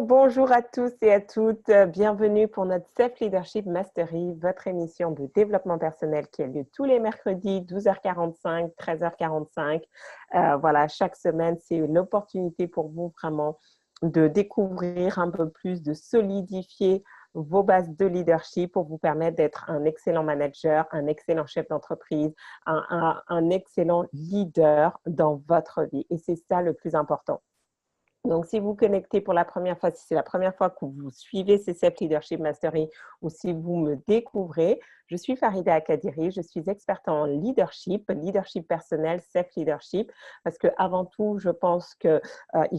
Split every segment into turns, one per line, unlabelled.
Bonjour à tous et à toutes. Bienvenue pour notre Self Leadership Mastery, votre émission de développement personnel qui a lieu tous les mercredis, 12h45, 13h45. Voilà, chaque semaine, c'est une opportunité pour vous vraiment de découvrir un peu plus, de solidifier vos bases de leadership pour vous permettre d'être un excellent manager, un excellent chef d'entreprise, un excellent leader dans votre vie. Et c'est ça le plus important. Donc, si vous connectez pour la première fois, si c'est la première fois que vous suivez ces Self Leadership Mastery ou si vous me découvrez, je suis Farida Akadiri, je suis experte en leadership, leadership personnel, self-leadership, parce qu'avant tout, je pense qu'il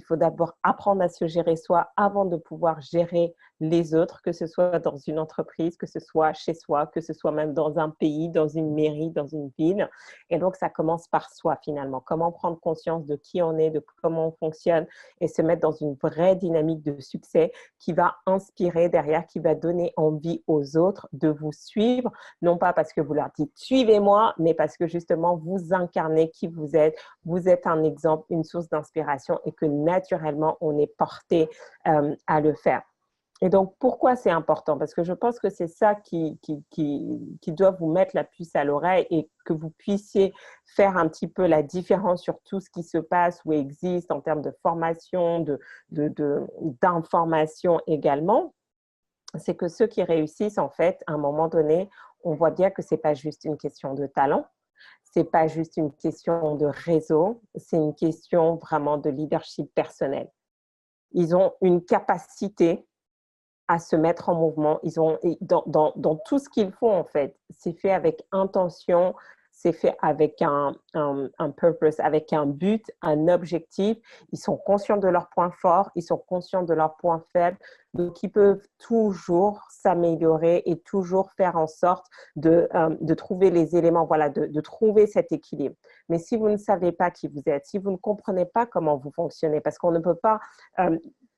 faut d'abord apprendre à se gérer soi avant de pouvoir gérer les autres, que ce soit dans une entreprise, que ce soit chez soi, que ce soit même dans un pays, dans une mairie, dans une ville. Et donc, ça commence par soi finalement. Comment prendre conscience de qui on est, de comment on fonctionne et se mettre dans une vraie dynamique de succès qui va inspirer derrière, qui va donner envie aux autres de vous suivre, non pas parce que vous leur dites « suivez-moi », mais parce que justement, vous incarnez qui vous êtes un exemple, une source d'inspiration et que naturellement, on est porté à le faire. Et donc, pourquoi c'est important? Parce que je pense que c'est ça qui doit vous mettre la puce à l'oreille et que vous puissiez faire un petit peu la différence sur tout ce qui se passe ou existe en termes de formation, d'information également. C'est que ceux qui réussissent, en fait, à un moment donné, on voit bien que ce n'est pas juste une question de talent, ce n'est pas juste une question de réseau, c'est une question vraiment de leadership personnel. Ils ont une capacité à se mettre en mouvement. Ils ont, dans tout ce qu'ils font, en fait, c'est fait avec intention, c'est fait avec un purpose, avec un but, un objectif. Ils sont conscients de leurs points forts, ils sont conscients de leurs points faibles. Donc, ils peuvent toujours s'améliorer et toujours faire en sorte de trouver les éléments, voilà, de trouver cet équilibre. Mais si vous ne savez pas qui vous êtes, si vous ne comprenez pas comment vous fonctionnez, parce qu'on ne peut pas,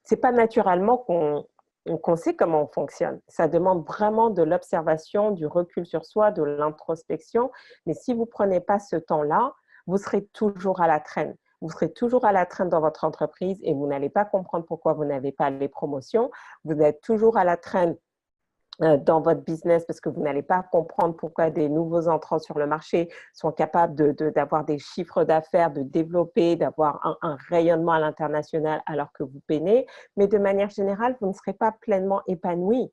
c'est pas naturellement qu'on sait comment on fonctionne. Ça demande vraiment de l'observation, du recul sur soi, de l'introspection. Mais si vous ne prenez pas ce temps-là, vous serez toujours à la traîne. Vous serez toujours à la traîne dans votre entreprise et vous n'allez pas comprendre pourquoi vous n'avez pas les promotions. Vous êtes toujours à la traîne dans votre business parce que vous n'allez pas comprendre pourquoi des nouveaux entrants sur le marché sont capables d'avoir des chiffres d'affaires, de développer, d'avoir un rayonnement à l'international alors que vous peinez. Mais de manière générale, vous ne serez pas pleinement épanoui.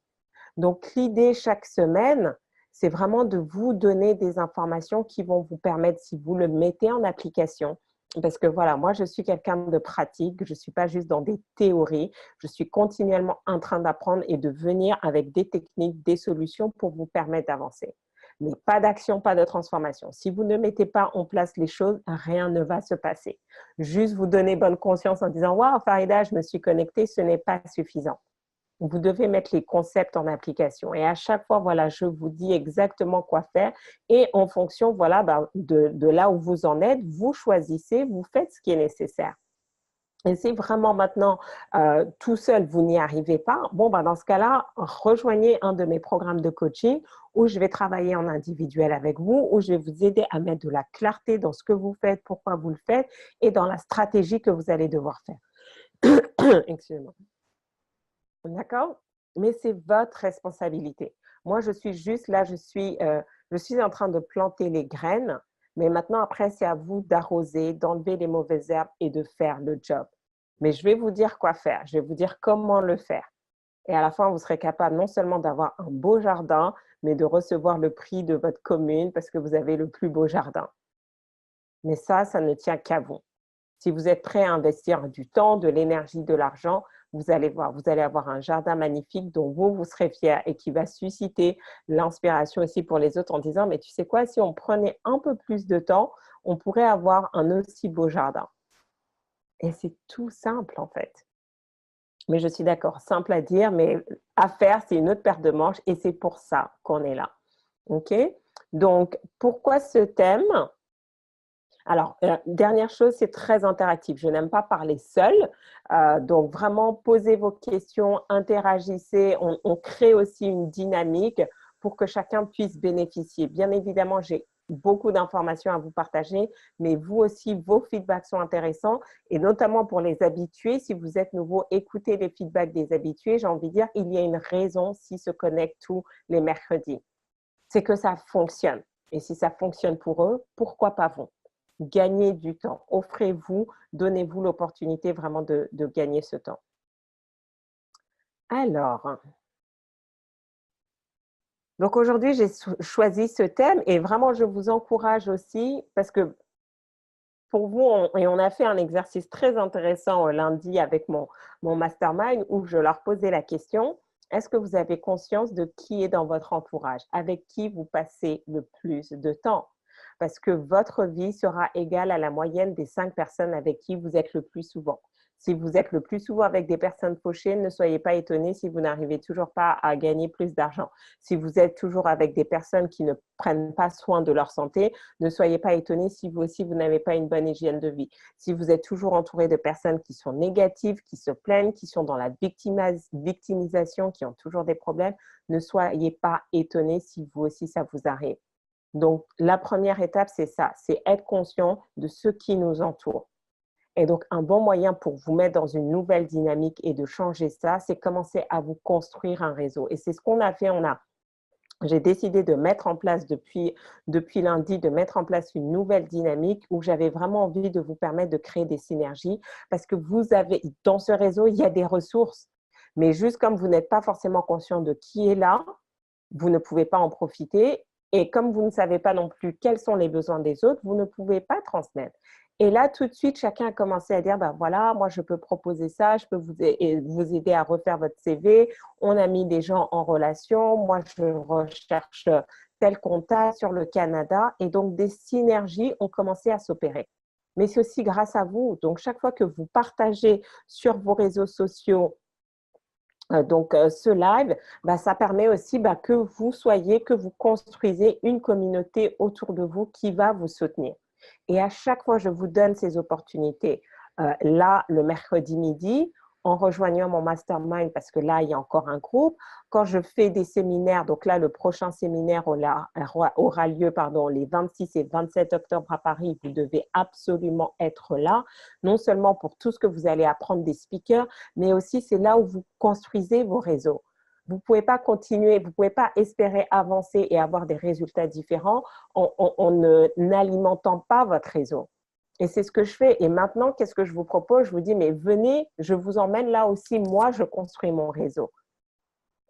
Donc, l'idée chaque semaine, c'est vraiment de vous donner des informations qui vont vous permettre, si vous le mettez en application, parce que voilà, moi, je suis quelqu'un de pratique, je ne suis pas juste dans des théories, je suis continuellement en train d'apprendre et de venir avec des techniques, des solutions pour vous permettre d'avancer. Mais pas d'action, pas de transformation. Si vous ne mettez pas en place les choses, rien ne va se passer. Juste vous donner bonne conscience en disant « Waouh, Farida, je me suis connectée », ce n'est pas suffisant. Vous devez mettre les concepts en application. Et à chaque fois, voilà, je vous dis exactement quoi faire. Et en fonction, voilà, de là où vous en êtes, vous choisissez, vous faites ce qui est nécessaire. Et si vraiment maintenant, tout seul, vous n'y arrivez pas, bon, dans ce cas-là, rejoignez un de mes programmes de coaching où je vais travailler en individuel avec vous, où je vais vous aider à mettre de la clarté dans ce que vous faites, pourquoi vous le faites et dans la stratégie que vous allez devoir faire. Excusez-moi. D'accord? Mais c'est votre responsabilité. Moi, je suis juste là, je suis en train de planter les graines, mais maintenant, après, c'est à vous d'arroser, d'enlever les mauvaises herbes et de faire le job. Mais je vais vous dire quoi faire, je vais vous dire comment le faire. Et à la fin, vous serez capable non seulement d'avoir un beau jardin, mais de recevoir le prix de votre commune parce que vous avez le plus beau jardin. Mais ça ne tient qu'à vous. Si vous êtes prêt à investir du temps, de l'énergie, de l'argent, vous allez voir, vous allez avoir un jardin magnifique dont vous serez fiers et qui va susciter l'inspiration aussi pour les autres en disant « mais tu sais quoi, si on prenait un peu plus de temps, on pourrait avoir un aussi beau jardin. » Et c'est tout simple en fait. Mais je suis d'accord, simple à dire, mais à faire, c'est une autre paire de manches et c'est pour ça qu'on est là. OK? Donc, pourquoi ce thème? Alors, dernière chose, c'est très interactif. Je n'aime pas parler seule. Donc, vraiment, posez vos questions, interagissez. On crée aussi une dynamique pour que chacun puisse bénéficier. Bien évidemment, j'ai beaucoup d'informations à vous partager, mais vous aussi, vos feedbacks sont intéressants et notamment pour les habitués, si vous êtes nouveau, écoutez les feedbacks des habitués. J'ai envie de dire, il y a une raison s'ils se connectent tous les mercredis. C'est que ça fonctionne. Et si ça fonctionne pour eux, pourquoi pas vous? Gagnez du temps. Offrez-vous, donnez-vous l'opportunité vraiment de gagner ce temps. Alors, donc aujourd'hui, j'ai choisi ce thème et vraiment, je vous encourage aussi parce que pour vous, on a fait un exercice très intéressant lundi avec mon mastermind où je leur posais la question, est-ce que vous avez conscience de qui est dans votre entourage, avec qui vous passez le plus de temps? Parce que votre vie sera égale à la moyenne des 5 personnes avec qui vous êtes le plus souvent. Si vous êtes le plus souvent avec des personnes fauchées, ne soyez pas étonnés si vous n'arrivez toujours pas à gagner plus d'argent. Si vous êtes toujours avec des personnes qui ne prennent pas soin de leur santé, ne soyez pas étonnés si vous aussi, vous n'avez pas une bonne hygiène de vie. Si vous êtes toujours entouré de personnes qui sont négatives, qui se plaignent, qui sont dans la victimisation, qui ont toujours des problèmes, ne soyez pas étonnés si vous aussi, ça vous arrive. Donc, la première étape, c'est ça, c'est être conscient de ce qui nous entoure. Et donc, un bon moyen pour vous mettre dans une nouvelle dynamique et de changer ça, c'est commencer à vous construire un réseau. Et c'est ce qu'on a fait. J'ai décidé de mettre en place depuis lundi, de mettre en place une nouvelle dynamique où j'avais vraiment envie de vous permettre de créer des synergies parce que vous avez, dans ce réseau, il y a des ressources. Mais juste comme vous n'êtes pas forcément conscient de qui est là, vous ne pouvez pas en profiter. Et comme vous ne savez pas non plus quels sont les besoins des autres, vous ne pouvez pas transmettre. Et là, tout de suite, chacun a commencé à dire, ben voilà, moi, je peux proposer ça, je peux vous aider à refaire votre CV. On a mis des gens en relation. Moi, je recherche tel contact sur le Canada. Et donc, des synergies ont commencé à s'opérer. Mais c'est aussi grâce à vous. Donc, chaque fois que vous partagez sur vos réseaux sociaux ce live, ça permet aussi que vous construisez une communauté autour de vous qui va vous soutenir. Et à chaque fois, je vous donne ces opportunités. Là, le mercredi midi, en rejoignant mon mastermind, parce que là, il y a encore un groupe. Quand je fais des séminaires, donc là, le prochain séminaire aura lieu les 26 et 27 octobre à Paris. Vous devez absolument être là, non seulement pour tout ce que vous allez apprendre des speakers, mais aussi c'est là où vous construisez vos réseaux. Vous ne pouvez pas continuer, vous ne pouvez pas espérer avancer et avoir des résultats différents en n'alimentant pas votre réseau. Et c'est ce que je fais. Et maintenant, qu'est-ce que je vous propose? Je vous dis, mais venez, je vous emmène là aussi. Moi, je construis mon réseau.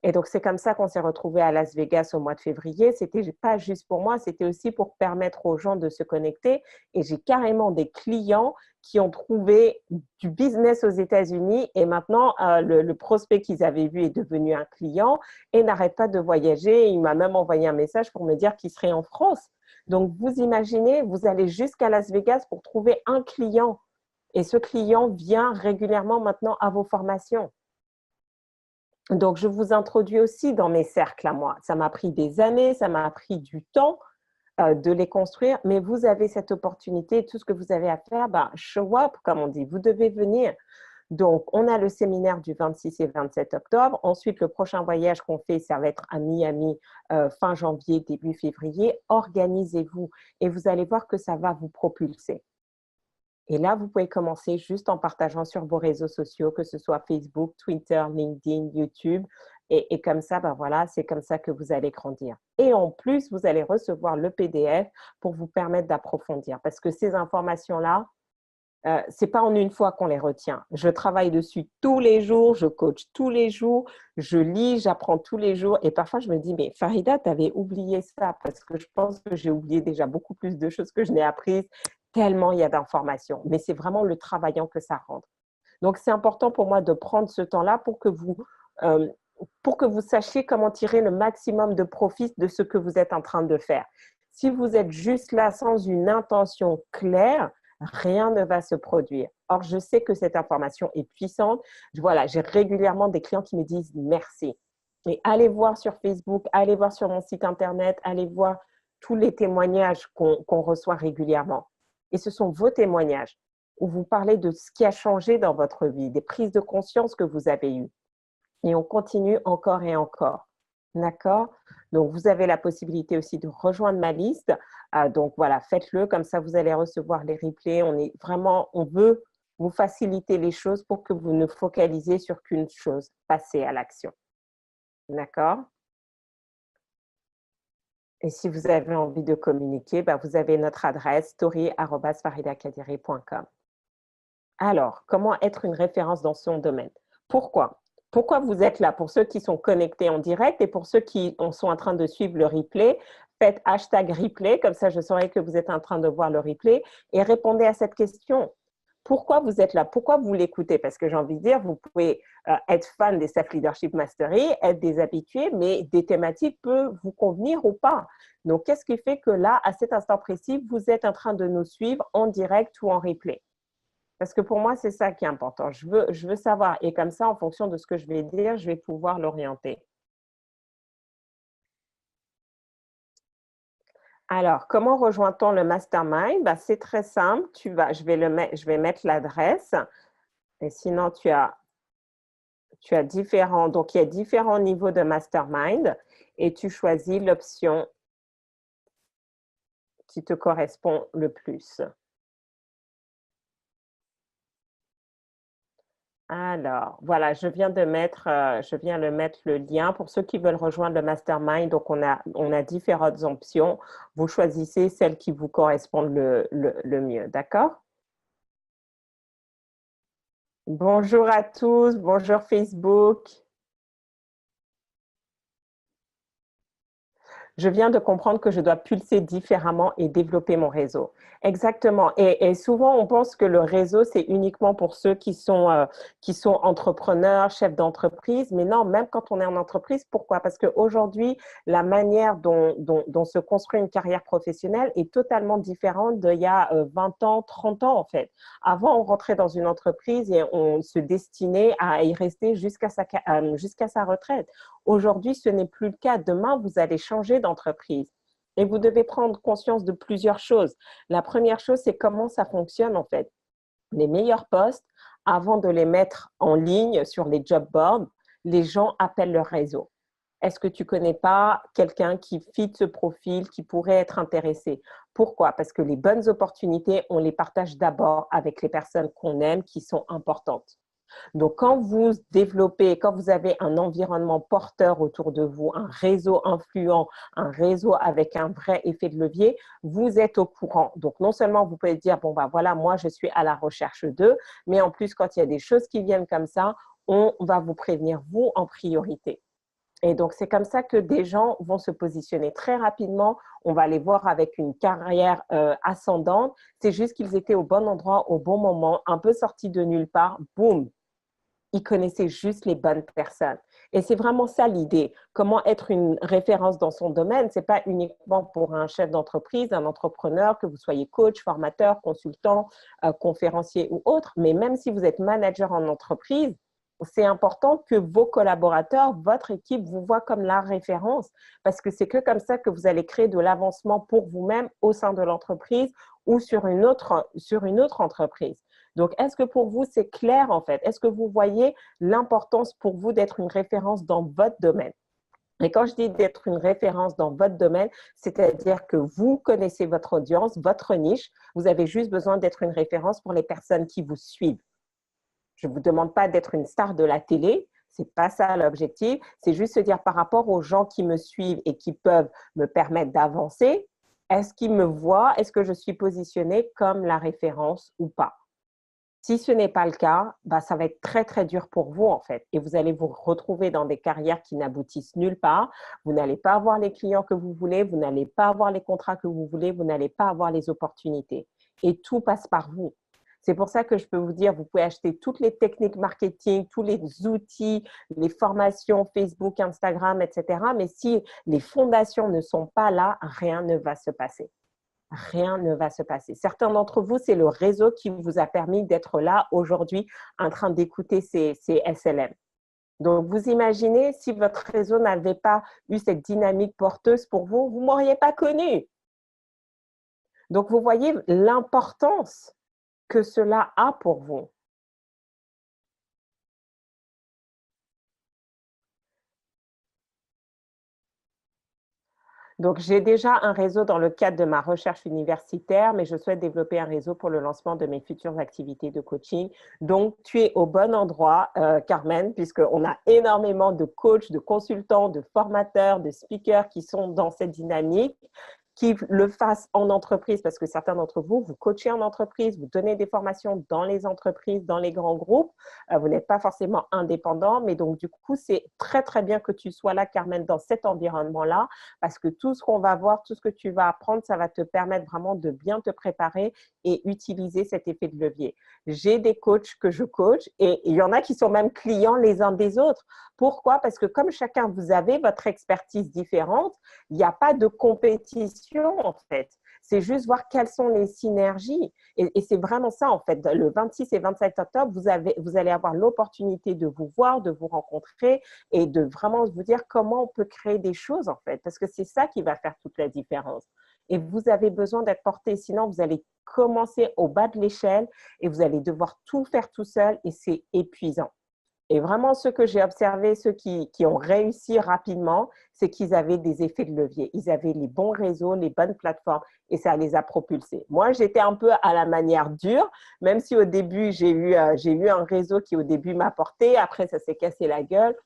Et donc, c'est comme ça qu'on s'est retrouvés à Las Vegas au mois de février. C'était pas juste pour moi, c'était aussi pour permettre aux gens de se connecter. Et j'ai carrément des clients qui ont trouvé du business aux États-Unis et maintenant, le prospect qu'ils avaient vu est devenu un client et n'arrête pas de voyager. Il m'a même envoyé un message pour me dire qu'il serait en France. Donc, vous imaginez, vous allez jusqu'à Las Vegas pour trouver un client. Et ce client vient régulièrement maintenant à vos formations. Donc, je vous introduis aussi dans mes cercles à moi. Ça m'a pris des années, ça m'a pris du temps de les construire, mais vous avez cette opportunité. Tout ce que vous avez à faire, show up, comme on dit. Vous devez venir. Donc, on a le séminaire du 26 et 27 octobre. Ensuite, le prochain voyage qu'on fait, ça va être à Miami fin janvier, début février. Organisez-vous et vous allez voir que ça va vous propulser. Et là, vous pouvez commencer juste en partageant sur vos réseaux sociaux, que ce soit Facebook, Twitter, LinkedIn, YouTube. Et comme ça, voilà, c'est comme ça que vous allez grandir. Et en plus, vous allez recevoir le PDF pour vous permettre d'approfondir. Parce que ces informations-là, ce n'est pas en une fois qu'on les retient. Je travaille dessus tous les jours, je coach tous les jours, je lis, j'apprends tous les jours. Et parfois, je me dis, mais Farida, tu avais oublié ça parce que je pense que j'ai oublié déjà beaucoup plus de choses que je n'ai apprises, tellement il y a d'informations. Mais c'est vraiment le travaillant que ça rend. Donc, c'est important pour moi de prendre ce temps-là pour que vous sachiez comment tirer le maximum de profit de ce que vous êtes en train de faire. Si vous êtes juste là sans une intention claire, rien ne va se produire. Or, je sais que cette information est puissante. Voilà, j'ai régulièrement des clients qui me disent merci. Et allez voir sur Facebook, allez voir sur mon site internet, allez voir tous les témoignages qu'on reçoit régulièrement. Et ce sont vos témoignages où vous parlez de ce qui a changé dans votre vie, des prises de conscience que vous avez eues. Et on continue encore et encore. D'accord? Donc, vous avez la possibilité aussi de rejoindre ma liste. Donc, voilà, faites-le. Comme ça, vous allez recevoir les replays. On veut vous faciliter les choses pour que vous ne focalisiez sur qu'une chose, passer à l'action. D'accord? Et si vous avez envie de communiquer, vous avez notre adresse story@faridakadiri.com. Alors, comment être une référence dans son domaine? Pourquoi? Pourquoi vous êtes là? Pour ceux qui sont connectés en direct et pour ceux qui sont en train de suivre le replay, faites hashtag replay, comme ça je saurai que vous êtes en train de voir le replay et répondez à cette question. Pourquoi vous êtes là? Pourquoi vous l'écoutez? Parce que j'ai envie de dire, vous pouvez être fan des Self Leadership Mastery, être des habitués, mais des thématiques peuvent vous convenir ou pas. Donc, qu'est-ce qui fait que là, à cet instant précis, vous êtes en train de nous suivre en direct ou en replay? Parce que pour moi, c'est ça qui est important. Je veux savoir. Et comme ça, en fonction de ce que je vais dire, je vais pouvoir l'orienter. Alors, comment rejoint-on le mastermind? C'est très simple. Je vais mettre l'adresse. Et sinon, tu as différents, donc il y a différents niveaux de mastermind et tu choisis l'option qui te correspond le plus. Alors, voilà, je viens de mettre le lien pour ceux qui veulent rejoindre le mastermind. Donc, on a différentes options. Vous choisissez celle qui vous correspond le mieux, d'accord? Bonjour à tous, bonjour Facebook. Je viens de comprendre que je dois pulser différemment et développer mon réseau. Exactement. Et souvent, on pense que le réseau, c'est uniquement pour ceux qui sont entrepreneurs, chefs d'entreprise. Mais non, même quand on est en entreprise, pourquoi? Parce qu'aujourd'hui, la manière dont se construit une carrière professionnelle est totalement différente d'il y a 20 ans, 30 ans, en fait. Avant, on rentrait dans une entreprise et on se destinait à y rester jusqu'à sa retraite. Aujourd'hui, ce n'est plus le cas. Demain, vous allez changer d'entreprise. Et vous devez prendre conscience de plusieurs choses. La première chose, c'est comment ça fonctionne en fait. Les meilleurs postes, avant de les mettre en ligne sur les job boards, les gens appellent leur réseau. Est-ce que tu ne connais pas quelqu'un qui fit ce profil, qui pourrait être intéressé? Pourquoi? Parce que les bonnes opportunités, on les partage d'abord avec les personnes qu'on aime, qui sont importantes. Donc, quand vous développez, quand vous avez un environnement porteur autour de vous, un réseau influent, un réseau avec un vrai effet de levier, vous êtes au courant. Donc, non seulement vous pouvez dire, bon, voilà, moi, je suis à la recherche d'eux, mais en plus, quand il y a des choses qui viennent comme ça, on va vous prévenir, vous, en priorité. Et donc, c'est comme ça que des gens vont se positionner très rapidement. On va les voir avec une carrière ascendante. C'est juste qu'ils étaient au bon endroit, au bon moment, un peu sortis de nulle part. Boum, ils connaissaient juste les bonnes personnes. Et c'est vraiment ça l'idée. Comment être une référence dans son domaine, ce n'est pas uniquement pour un chef d'entreprise, un entrepreneur, que vous soyez coach, formateur, consultant, conférencier ou autre, mais même si vous êtes manager en entreprise, c'est important que vos collaborateurs, votre équipe vous voient comme la référence parce que c'est que comme ça que vous allez créer de l'avancement pour vous-même au sein de l'entreprise ou sur une autre entreprise. Donc, est-ce que pour vous, c'est clair en fait? Est-ce que vous voyez l'importance pour vous d'être une référence dans votre domaine? Et quand je dis d'être une référence dans votre domaine, c'est-à-dire que vous connaissez votre audience, votre niche, vous avez juste besoin d'être une référence pour les personnes qui vous suivent. Je ne vous demande pas d'être une star de la télé, ce n'est pas ça l'objectif, c'est juste se dire par rapport aux gens qui me suivent et qui peuvent me permettre d'avancer, est-ce qu'ils me voient, est-ce que je suis positionnée comme la référence ou pas? Si ce n'est pas le cas, ça va être très, très dur pour vous, en fait. Et vous allez vous retrouver dans des carrières qui n'aboutissent nulle part. Vous n'allez pas avoir les clients que vous voulez, vous n'allez pas avoir les contrats que vous voulez, vous n'allez pas avoir les opportunités. Et tout passe par vous. C'est pour ça que je peux vous dire, vous pouvez acheter toutes les techniques marketing, tous les outils, les formations Facebook, Instagram, etc. Mais si les fondations ne sont pas là, rien ne va se passer. Rien ne va se passer. Certains d'entre vous, c'est le réseau qui vous a permis d'être là aujourd'hui en train d'écouter ces SLM. Donc, vous imaginez, si votre réseau n'avait pas eu cette dynamique porteuse pour vous, vous ne m'auriez pas connu. Donc, vous voyez l'importance que cela a pour vous. Donc, j'ai déjà un réseau dans le cadre de ma recherche universitaire, mais je souhaite développer un réseau pour le lancement de mes futures activités de coaching. Donc, tu es au bon endroit, Carmen, puisqu'on a énormément de coachs, de consultants, de formateurs, de speakers qui sont dans cette dynamique, qui le fassent en entreprise, parce que certains d'entre vous, vous coachez en entreprise, vous donnez des formations dans les entreprises, dans les grands groupes, vous n'êtes pas forcément indépendant, mais donc du coup, c'est très, très bien que tu sois là, Carmen, dans cet environnement-là, parce que tout ce qu'on va voir, tout ce que tu vas apprendre, ça va te permettre vraiment de bien te préparer et utiliser cet effet de levier. J'ai des coachs que je coach et il y en a qui sont même clients les uns des autres. Pourquoi? Parce que comme chacun, vous avez votre expertise différente, il n'y a pas de compétition en fait. C'est juste voir quelles sont les synergies. Et c'est vraiment ça en fait. Le 26 et 27 octobre, vous allez avoir l'opportunité de vous voir, de vous rencontrer et de vraiment vous dire comment on peut créer des choses en fait. Parce que c'est ça qui va faire toute la différence. Et vous avez besoin d'être porté, sinon vous allez commencer au bas de l'échelle et vous allez devoir tout faire tout seul et c'est épuisant. Et vraiment, ce que j'ai observé, ceux qui ont réussi rapidement, c'est qu'ils avaient des effets de levier. Ils avaient les bons réseaux, les bonnes plateformes et ça les a propulsés. Moi, j'étais un peu à la manière dure, même si au début, j'ai eu un réseau qui au début m'a porté. Après, ça s'est cassé la gueule.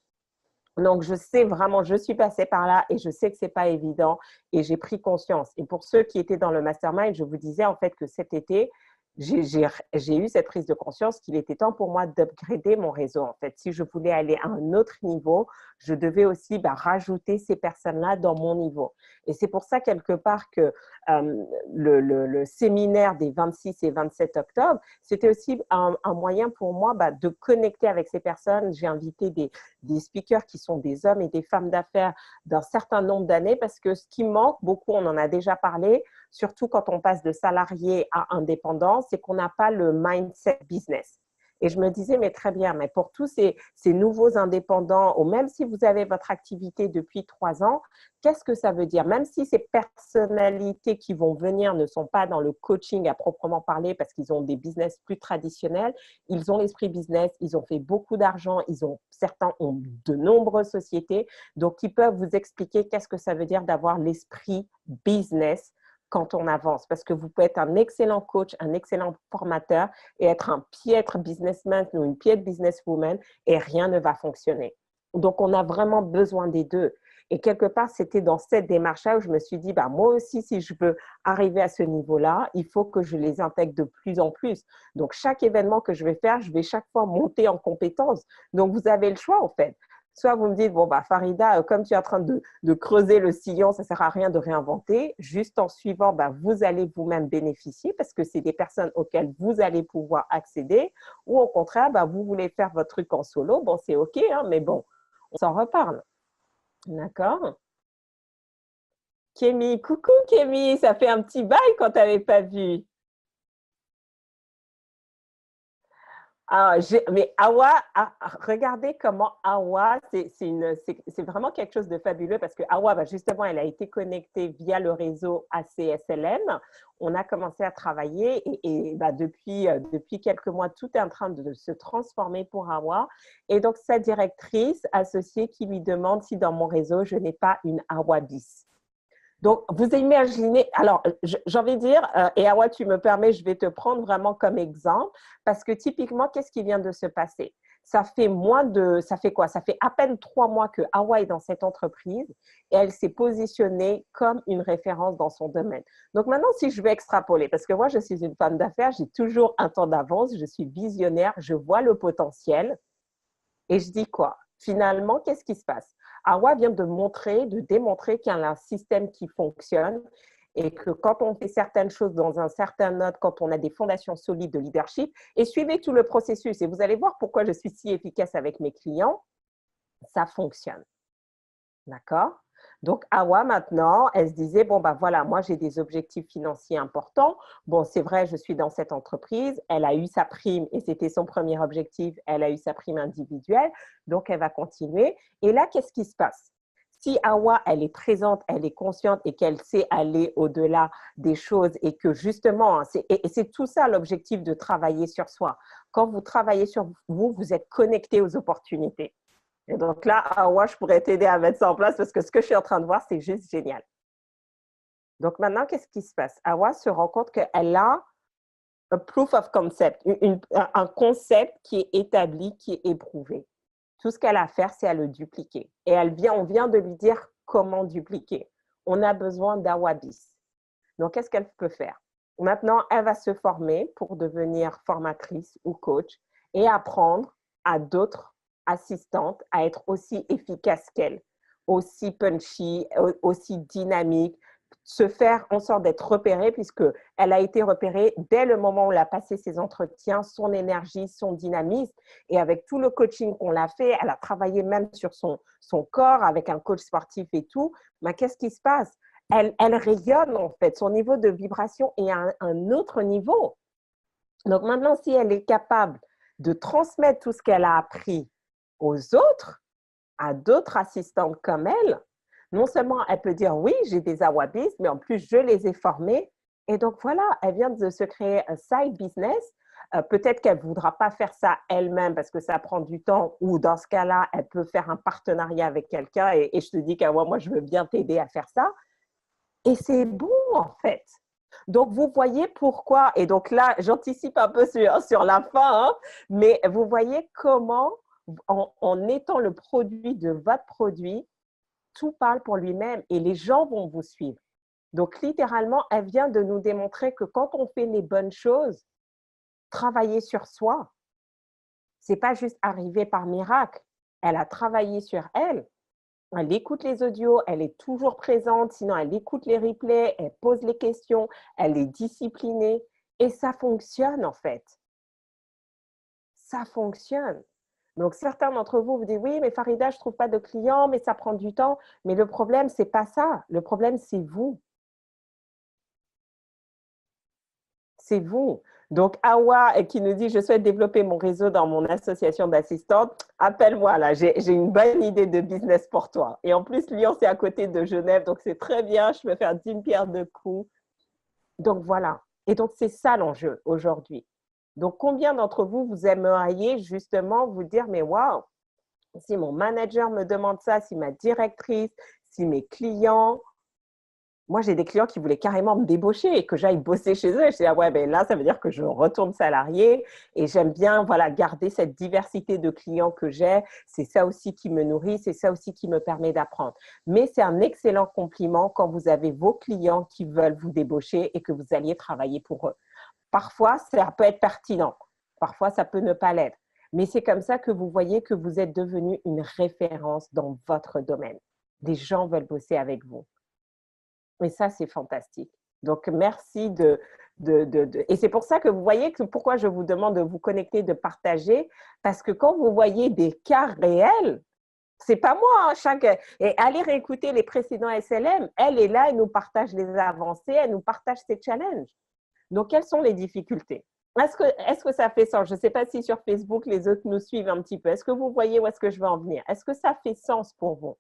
Donc, je sais vraiment, je suis passée par là et je sais que ce n'est pas évident et j'ai pris conscience. Et pour ceux qui étaient dans le mastermind, je vous disais en fait que cet été, j'ai eu cette prise de conscience qu'il était temps pour moi d'upgrader mon réseau. En fait, si je voulais aller à un autre niveau, je devais aussi rajouter ces personnes-là dans mon niveau. Et c'est pour ça, quelque part, que le séminaire des 26 et 27 octobre, c'était aussi un moyen pour moi de connecter avec ces personnes. J'ai invité des speakers qui sont des hommes et des femmes d'affaires d'un certain nombre d'années parce que ce qui manque beaucoup, on en a déjà parlé, surtout quand on passe de salarié à indépendant, c'est qu'on n'a pas le mindset business. Et je me disais, mais très bien, mais pour tous ces nouveaux indépendants, ou même si vous avez votre activité depuis 3 ans, qu'est-ce que ça veut dire? Même si ces personnalités qui vont venir ne sont pas dans le coaching à proprement parler parce qu'ils ont des business plus traditionnels, ils ont l'esprit business, ils ont fait beaucoup d'argent, certains ont de nombreuses sociétés, donc ils peuvent vous expliquer qu'est-ce que ça veut dire d'avoir l'esprit business quand on avance, parce que vous pouvez être un excellent coach, un excellent formateur et être un piètre businessman ou une piètre businesswoman et rien ne va fonctionner. Donc, on a vraiment besoin des deux. Et quelque part, c'était dans cette démarche-là où je me suis dit, moi aussi, si je veux arriver à ce niveau-là, il faut que je les intègre de plus en plus. Donc, chaque événement que je vais faire, je vais chaque fois monter en compétences. Donc, vous avez le choix, en fait. Soit vous me dites, Farida, comme tu es en train de creuser le sillon, ça ne sert à rien de réinventer. Juste en suivant, vous allez vous-même bénéficier parce que c'est des personnes auxquelles vous allez pouvoir accéder. Ou au contraire, vous voulez faire votre truc en solo. Bon, c'est OK, hein, mais bon, on s'en reparle. D'accord? Kémy, coucou Kémy, ça fait un petit bail qu'on ne t'avait pas vu. Ah, mais Awa, regardez comment Awa, c'est vraiment quelque chose de fabuleux parce que Awa, justement, elle a été connectée via le réseau ACSLM. On a commencé à travailler et depuis quelques mois, tout est en train de se transformer pour Awa. Et donc, sa directrice associée qui lui demande si dans mon réseau, je n'ai pas une Awa bis. Donc, vous imaginez, alors j'ai envie de dire, et Awa, tu me permets, je vais te prendre vraiment comme exemple, parce que typiquement, qu'est-ce qui vient de se passer? Ça fait quoi? Ça fait à peine 3 mois que Awa est dans cette entreprise et elle s'est positionnée comme une référence dans son domaine. Donc maintenant, si je vais extrapoler, parce que moi, je suis une femme d'affaires, j'ai toujours un temps d'avance, je suis visionnaire, je vois le potentiel et je dis quoi? Finalement, qu'est-ce qui se passe? Awa vient de démontrer qu'il y a un système qui fonctionne et que quand on fait certaines choses dans un certain mode, quand on a des fondations solides de leadership, et suivez tout le processus et vous allez voir pourquoi je suis si efficace avec mes clients, ça fonctionne. D'accord? Donc, Awa, maintenant, elle se disait, voilà, moi, j'ai des objectifs financiers importants. Bon, c'est vrai, je suis dans cette entreprise. Elle a eu sa prime et c'était son premier objectif. Elle a eu sa prime individuelle. Donc, elle va continuer. Et là, qu'est-ce qui se passe? Si Awa, elle est présente, elle est consciente et qu'elle sait aller au-delà des choses et que justement, et c'est tout ça l'objectif de travailler sur soi. Quand vous travaillez sur vous, vous êtes connecté aux opportunités. Et donc là, Awa, je pourrais t'aider à mettre ça en place parce que ce que je suis en train de voir, c'est juste génial. Donc maintenant, qu'est-ce qui se passe? Awa se rend compte qu'elle a un proof of concept, un concept qui est établi, qui est éprouvé. Tout ce qu'elle a à faire, c'est à le dupliquer. Et on vient de lui dire comment dupliquer. On a besoin d'Awabis. Donc, qu'est-ce qu'elle peut faire? Maintenant, elle va se former pour devenir formatrice ou coach et apprendre à d'autres assistantes à être aussi efficaces qu'elle, aussi punchy, aussi dynamique, se faire en sorte d'être repérée, puisqu'elle a été repérée dès le moment où elle a passé ses entretiens, son énergie, son dynamisme. Et avec tout le coaching qu'on l'a fait, elle a travaillé même sur son corps avec un coach sportif et tout. Mais qu'est-ce qui se passe? Elle rayonne en fait. Son niveau de vibration est à un autre niveau. Donc maintenant, si elle est capable de transmettre tout ce qu'elle a appris aux autres, à d'autres assistantes comme elle, non seulement elle peut dire oui, j'ai des Awabis, mais en plus je les ai formés. Et donc voilà, elle vient de se créer un side business. Peut-être qu'elle ne voudra pas faire ça elle-même parce que ça prend du temps, ou dans ce cas-là, elle peut faire un partenariat avec quelqu'un et je te dis que moi, je veux bien t'aider à faire ça. Et c'est bon en fait. Donc, vous voyez pourquoi, et donc là, j'anticipe un peu sur la fin, hein, mais vous voyez comment, en étant le produit de votre produit, tout parle pour lui-même et les gens vont vous suivre. Donc, littéralement, elle vient de nous démontrer que quand on fait les bonnes choses, travailler sur soi, ce n'est pas juste arriver par miracle. Elle a travaillé sur elle. Elle écoute les audios, elle est toujours présente, sinon elle écoute les replays, elle pose les questions, elle est disciplinée et ça fonctionne en fait. Ça fonctionne. Donc, certains d'entre vous vous disent « Oui, mais Farida, je ne trouve pas de clients, mais ça prend du temps. » Mais le problème, ce n'est pas ça. Le problème, c'est vous. C'est vous. Donc, Awa qui nous dit « Je souhaite développer mon réseau dans mon association d'assistantes. » Appelle-moi là, j'ai une bonne idée de business pour toi. Et en plus, Lyon, c'est à côté de Genève, donc c'est très bien. Je peux faire 10 pierres de coups. Donc, voilà. Et donc, c'est ça l'enjeu aujourd'hui. Donc, combien d'entre vous, vous aimeriez justement vous dire « Mais waouh, si mon manager me demande ça, si ma directrice, si mes clients… » Moi, j'ai des clients qui voulaient carrément me débaucher et que j'aille bosser chez eux. Je dis, ah ouais, ben là, ça veut dire que je retourne salarié et j'aime bien voilà, garder cette diversité de clients que j'ai. C'est ça aussi qui me nourrit, c'est ça aussi qui me permet d'apprendre. Mais c'est un excellent compliment quand vous avez vos clients qui veulent vous débaucher et que vous alliez travailler pour eux. Parfois, ça peut être pertinent. Parfois, ça peut ne pas l'être. Mais c'est comme ça que vous voyez que vous êtes devenu une référence dans votre domaine. Des gens veulent bosser avec vous. Et ça, c'est fantastique. Donc, merci Et c'est pour ça que vous voyez que pourquoi je vous demande de vous connecter, de partager, parce que quand vous voyez des cas réels, c'est pas moi, hein, Et allez réécouter les précédents SLM. Elle est là, elle nous partage les avancées, elle nous partage ses challenges. Donc, quelles sont les difficultés? Est-ce que ça fait sens? Je ne sais pas si sur Facebook, les autres nous suivent un petit peu. Est-ce que vous voyez où est-ce que je veux en venir? Est-ce que ça fait sens pour vous?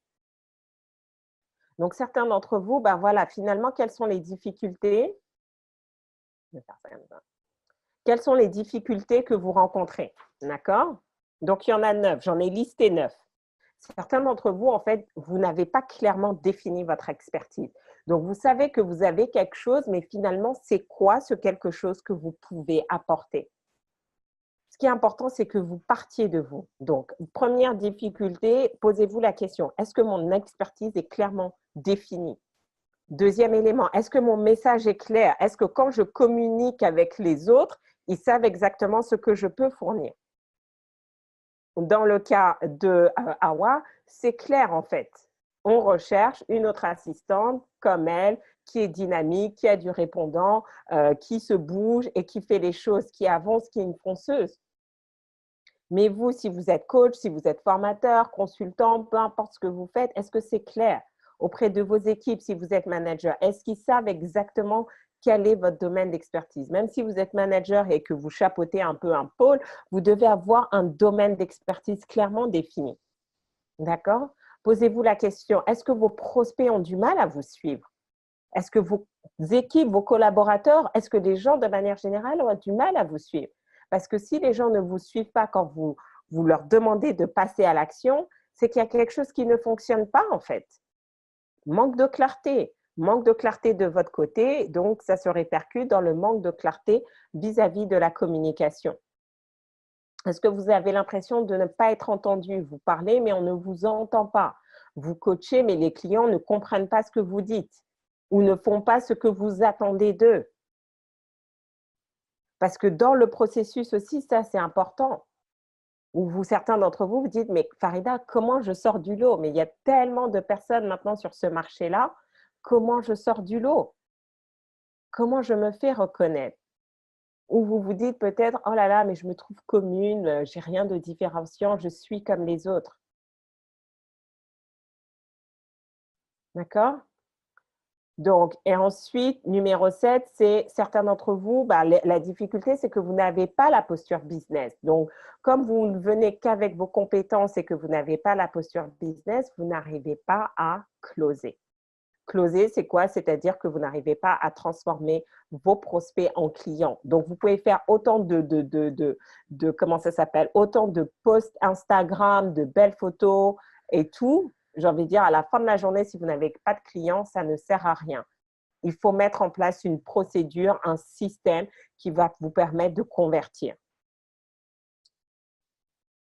Donc, certains d'entre vous, ben voilà, finalement, quelles sont les difficultés? Quelles sont les difficultés que vous rencontrez? D'accord? Donc, il y en a 9. J'en ai listé 9. Certains d'entre vous, en fait, vous n'avez pas clairement défini votre expertise. Donc, vous savez que vous avez quelque chose, mais finalement, c'est quoi ce quelque chose que vous pouvez apporter? Ce qui est important, c'est que vous partiez de vous. Donc, première difficulté, posez-vous la question, est-ce que mon expertise est clairement définie? Deuxième élément, est-ce que mon message est clair? Est-ce que quand je communique avec les autres, ils savent exactement ce que je peux fournir? Dans le cas de Awa, c'est clair en fait. On recherche une autre assistante comme elle, qui est dynamique, qui a du répondant, qui se bouge et qui fait les choses, qui avance, qui est une fonceuse. Mais vous, si vous êtes coach, si vous êtes formateur, consultant, peu importe ce que vous faites, est-ce que c'est clair auprès de vos équipes, si vous êtes manager? Est-ce qu'ils savent exactement quel est votre domaine d'expertise? Même si vous êtes manager et que vous chapeautez un peu un pôle, vous devez avoir un domaine d'expertise clairement défini. D'accord? Posez-vous la question, est-ce que vos prospects ont du mal à vous suivre? Est-ce que vos équipes, vos collaborateurs, est-ce que les gens de manière générale ont du mal à vous suivre? Parce que si les gens ne vous suivent pas quand vous leur demandez de passer à l'action, c'est qu'il y a quelque chose qui ne fonctionne pas en fait. Manque de clarté, Manque de clarté de votre côté, donc ça se répercute dans le manque de clarté vis-à-vis de la communication. Est-ce que vous avez l'impression de ne pas être entendu? Vous parlez, mais on ne vous entend pas. Vous coachez, mais les clients ne comprennent pas ce que vous dites ou ne font pas ce que vous attendez d'eux. Parce que dans le processus aussi, ça, c'est important. Ou vous, certains d'entre vous, vous dites, mais Farida, comment je sors du lot? Mais il y a tellement de personnes maintenant sur ce marché-là. Comment je sors du lot? Comment je me fais reconnaître? Ou vous vous dites peut-être, oh là là, mais je me trouve commune, j'ai rien de différenciant, je suis comme les autres. D'accord? Donc, et ensuite, numéro 7, c'est certains d'entre vous, la difficulté, c'est que vous n'avez pas la posture business. Donc, comme vous ne venez qu'avec vos compétences et que vous n'avez pas la posture business, vous n'arrivez pas à closer. Closer, c'est quoi? C'est-à-dire que vous n'arrivez pas à transformer vos prospects en clients. Donc, vous pouvez faire autant comment ça s'appelle, autant de posts Instagram, de belles photos et tout. J'ai envie de dire, à la fin de la journée, si vous n'avez pas de clients, ça ne sert à rien. Il faut mettre en place une procédure, un système qui va vous permettre de convertir.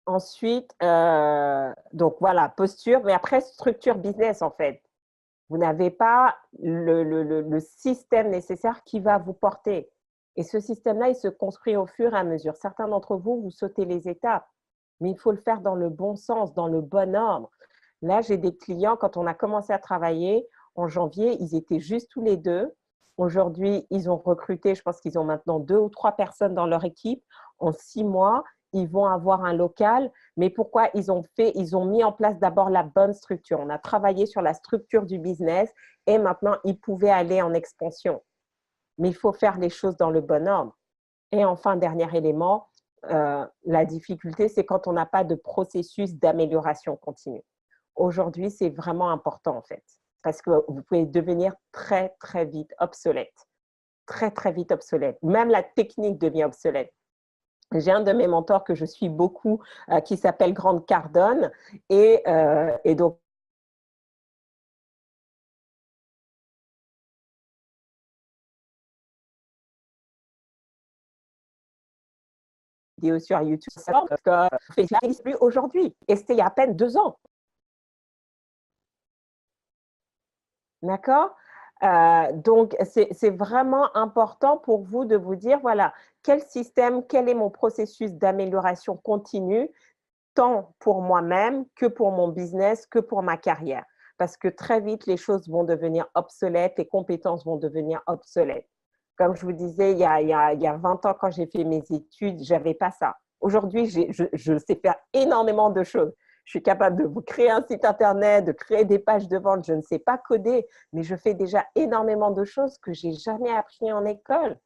Ensuite, donc voilà, posture, mais après, structure business en fait. Vous n'avez pas le système nécessaire qui va vous porter. Et ce système-là, il se construit au fur et à mesure. Certains d'entre vous, vous sautez les étapes, mais il faut le faire dans le bon sens, dans le bon ordre. Là, j'ai des clients, quand on a commencé à travailler en janvier, ils étaient juste tous les deux. Aujourd'hui, ils ont recruté, je pense qu'ils ont maintenant 2 ou 3 personnes dans leur équipe. En 6 mois, ils vont avoir un local. Mais pourquoi ils ont mis en place d'abord la bonne structure. On a travaillé sur la structure du business et maintenant, ils pouvaient aller en expansion. Mais il faut faire les choses dans le bon ordre. Et enfin, dernier élément, la difficulté, c'est quand on n'a pas de processus d'amélioration continue. Aujourd'hui, c'est vraiment important en fait, parce que vous pouvez devenir très, très vite obsolète. Très, très vite obsolète. Même la technique devient obsolète. J'ai un de mes mentors que je suis beaucoup, qui s'appelle Grant Cardone, et donc, vidéo sur YouTube, ça n'existe plus aujourd'hui. Et c'était il y a à peine 2 ans. D'accord? Donc, c'est vraiment important pour vous de vous dire, voilà, quel système, quel est mon processus d'amélioration continue, tant pour moi-même que pour mon business, que pour ma carrière. Parce que très vite, les choses vont devenir obsolètes, les compétences vont devenir obsolètes. Comme je vous disais, il y a 20 ans, quand j'ai fait mes études, je n'avais pas ça. Aujourd'hui, je sais faire énormément de choses. Je suis capable de vous créer un site internet, de créer des pages de vente. Je ne sais pas coder, mais je fais déjà énormément de choses que je n'ai jamais appris en école.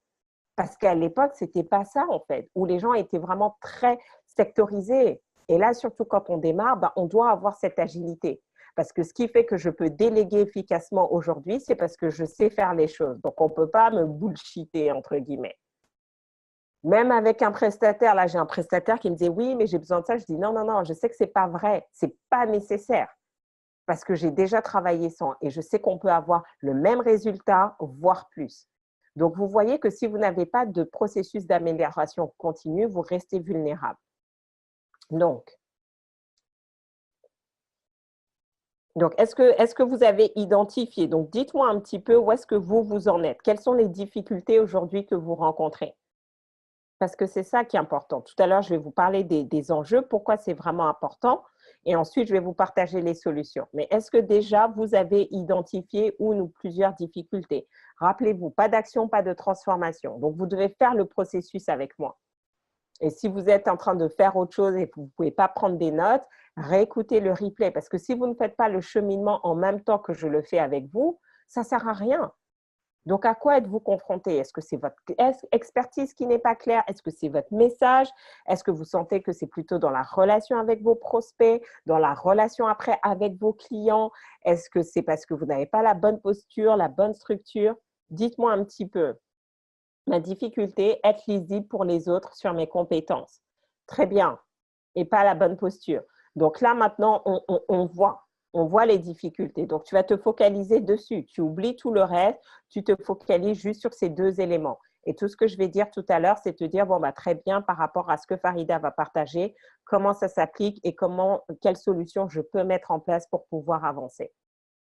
Parce qu'à l'époque, ce n'était pas ça, en fait, où les gens étaient vraiment très sectorisés. Et là, surtout quand on démarre, on doit avoir cette agilité. Parce que ce qui fait que je peux déléguer efficacement aujourd'hui, c'est parce que je sais faire les choses. Donc, on ne peut pas me bullshiter, entre guillemets. Même avec un prestataire, là, j'ai un prestataire qui me disait, oui, mais j'ai besoin de ça. Je dis, non, non, non, je sais que ce n'est pas vrai. Ce n'est pas nécessaire. Parce que j'ai déjà travaillé sans. Et je sais qu'on peut avoir le même résultat, voire plus. Donc, vous voyez que si vous n'avez pas de processus d'amélioration continue, vous restez vulnérable. Donc est-ce que vous avez identifié? Donc, dites-moi un petit peu où est-ce que vous en êtes. Quelles sont les difficultés aujourd'hui que vous rencontrez? Parce que c'est ça qui est important. Tout à l'heure, je vais vous parler des enjeux, pourquoi c'est vraiment important, et ensuite, je vais vous partager les solutions. Mais est-ce que déjà, vous avez identifié une ou plusieurs difficultés? Rappelez-vous, pas d'action, pas de transformation. Donc, vous devez faire le processus avec moi. Et si vous êtes en train de faire autre chose et que vous ne pouvez pas prendre des notes, réécoutez le replay. Parce que si vous ne faites pas le cheminement en même temps que je le fais avec vous, ça ne sert à rien. Donc, à quoi êtes-vous confronté? Est-ce que c'est votre expertise qui n'est pas claire? Est-ce que c'est votre message? Est-ce que vous sentez que c'est plutôt dans la relation avec vos prospects, dans la relation après avec vos clients? Est-ce que c'est parce que vous n'avez pas la bonne posture, la bonne structure? Dites-moi un petit peu. Ma difficulté, être lisible pour les autres sur mes compétences. Très bien. Et pas la bonne posture. Donc là, maintenant, on voit. on voit les difficultés. Donc, tu vas te focaliser dessus. Tu oublies tout le reste, tu te focalises juste sur ces deux éléments. Et tout ce que je vais dire tout à l'heure, c'est te dire, bon, bah, très bien, par rapport à ce que Farida va partager, comment ça s'applique et quelles solutions je peux mettre en place pour pouvoir avancer.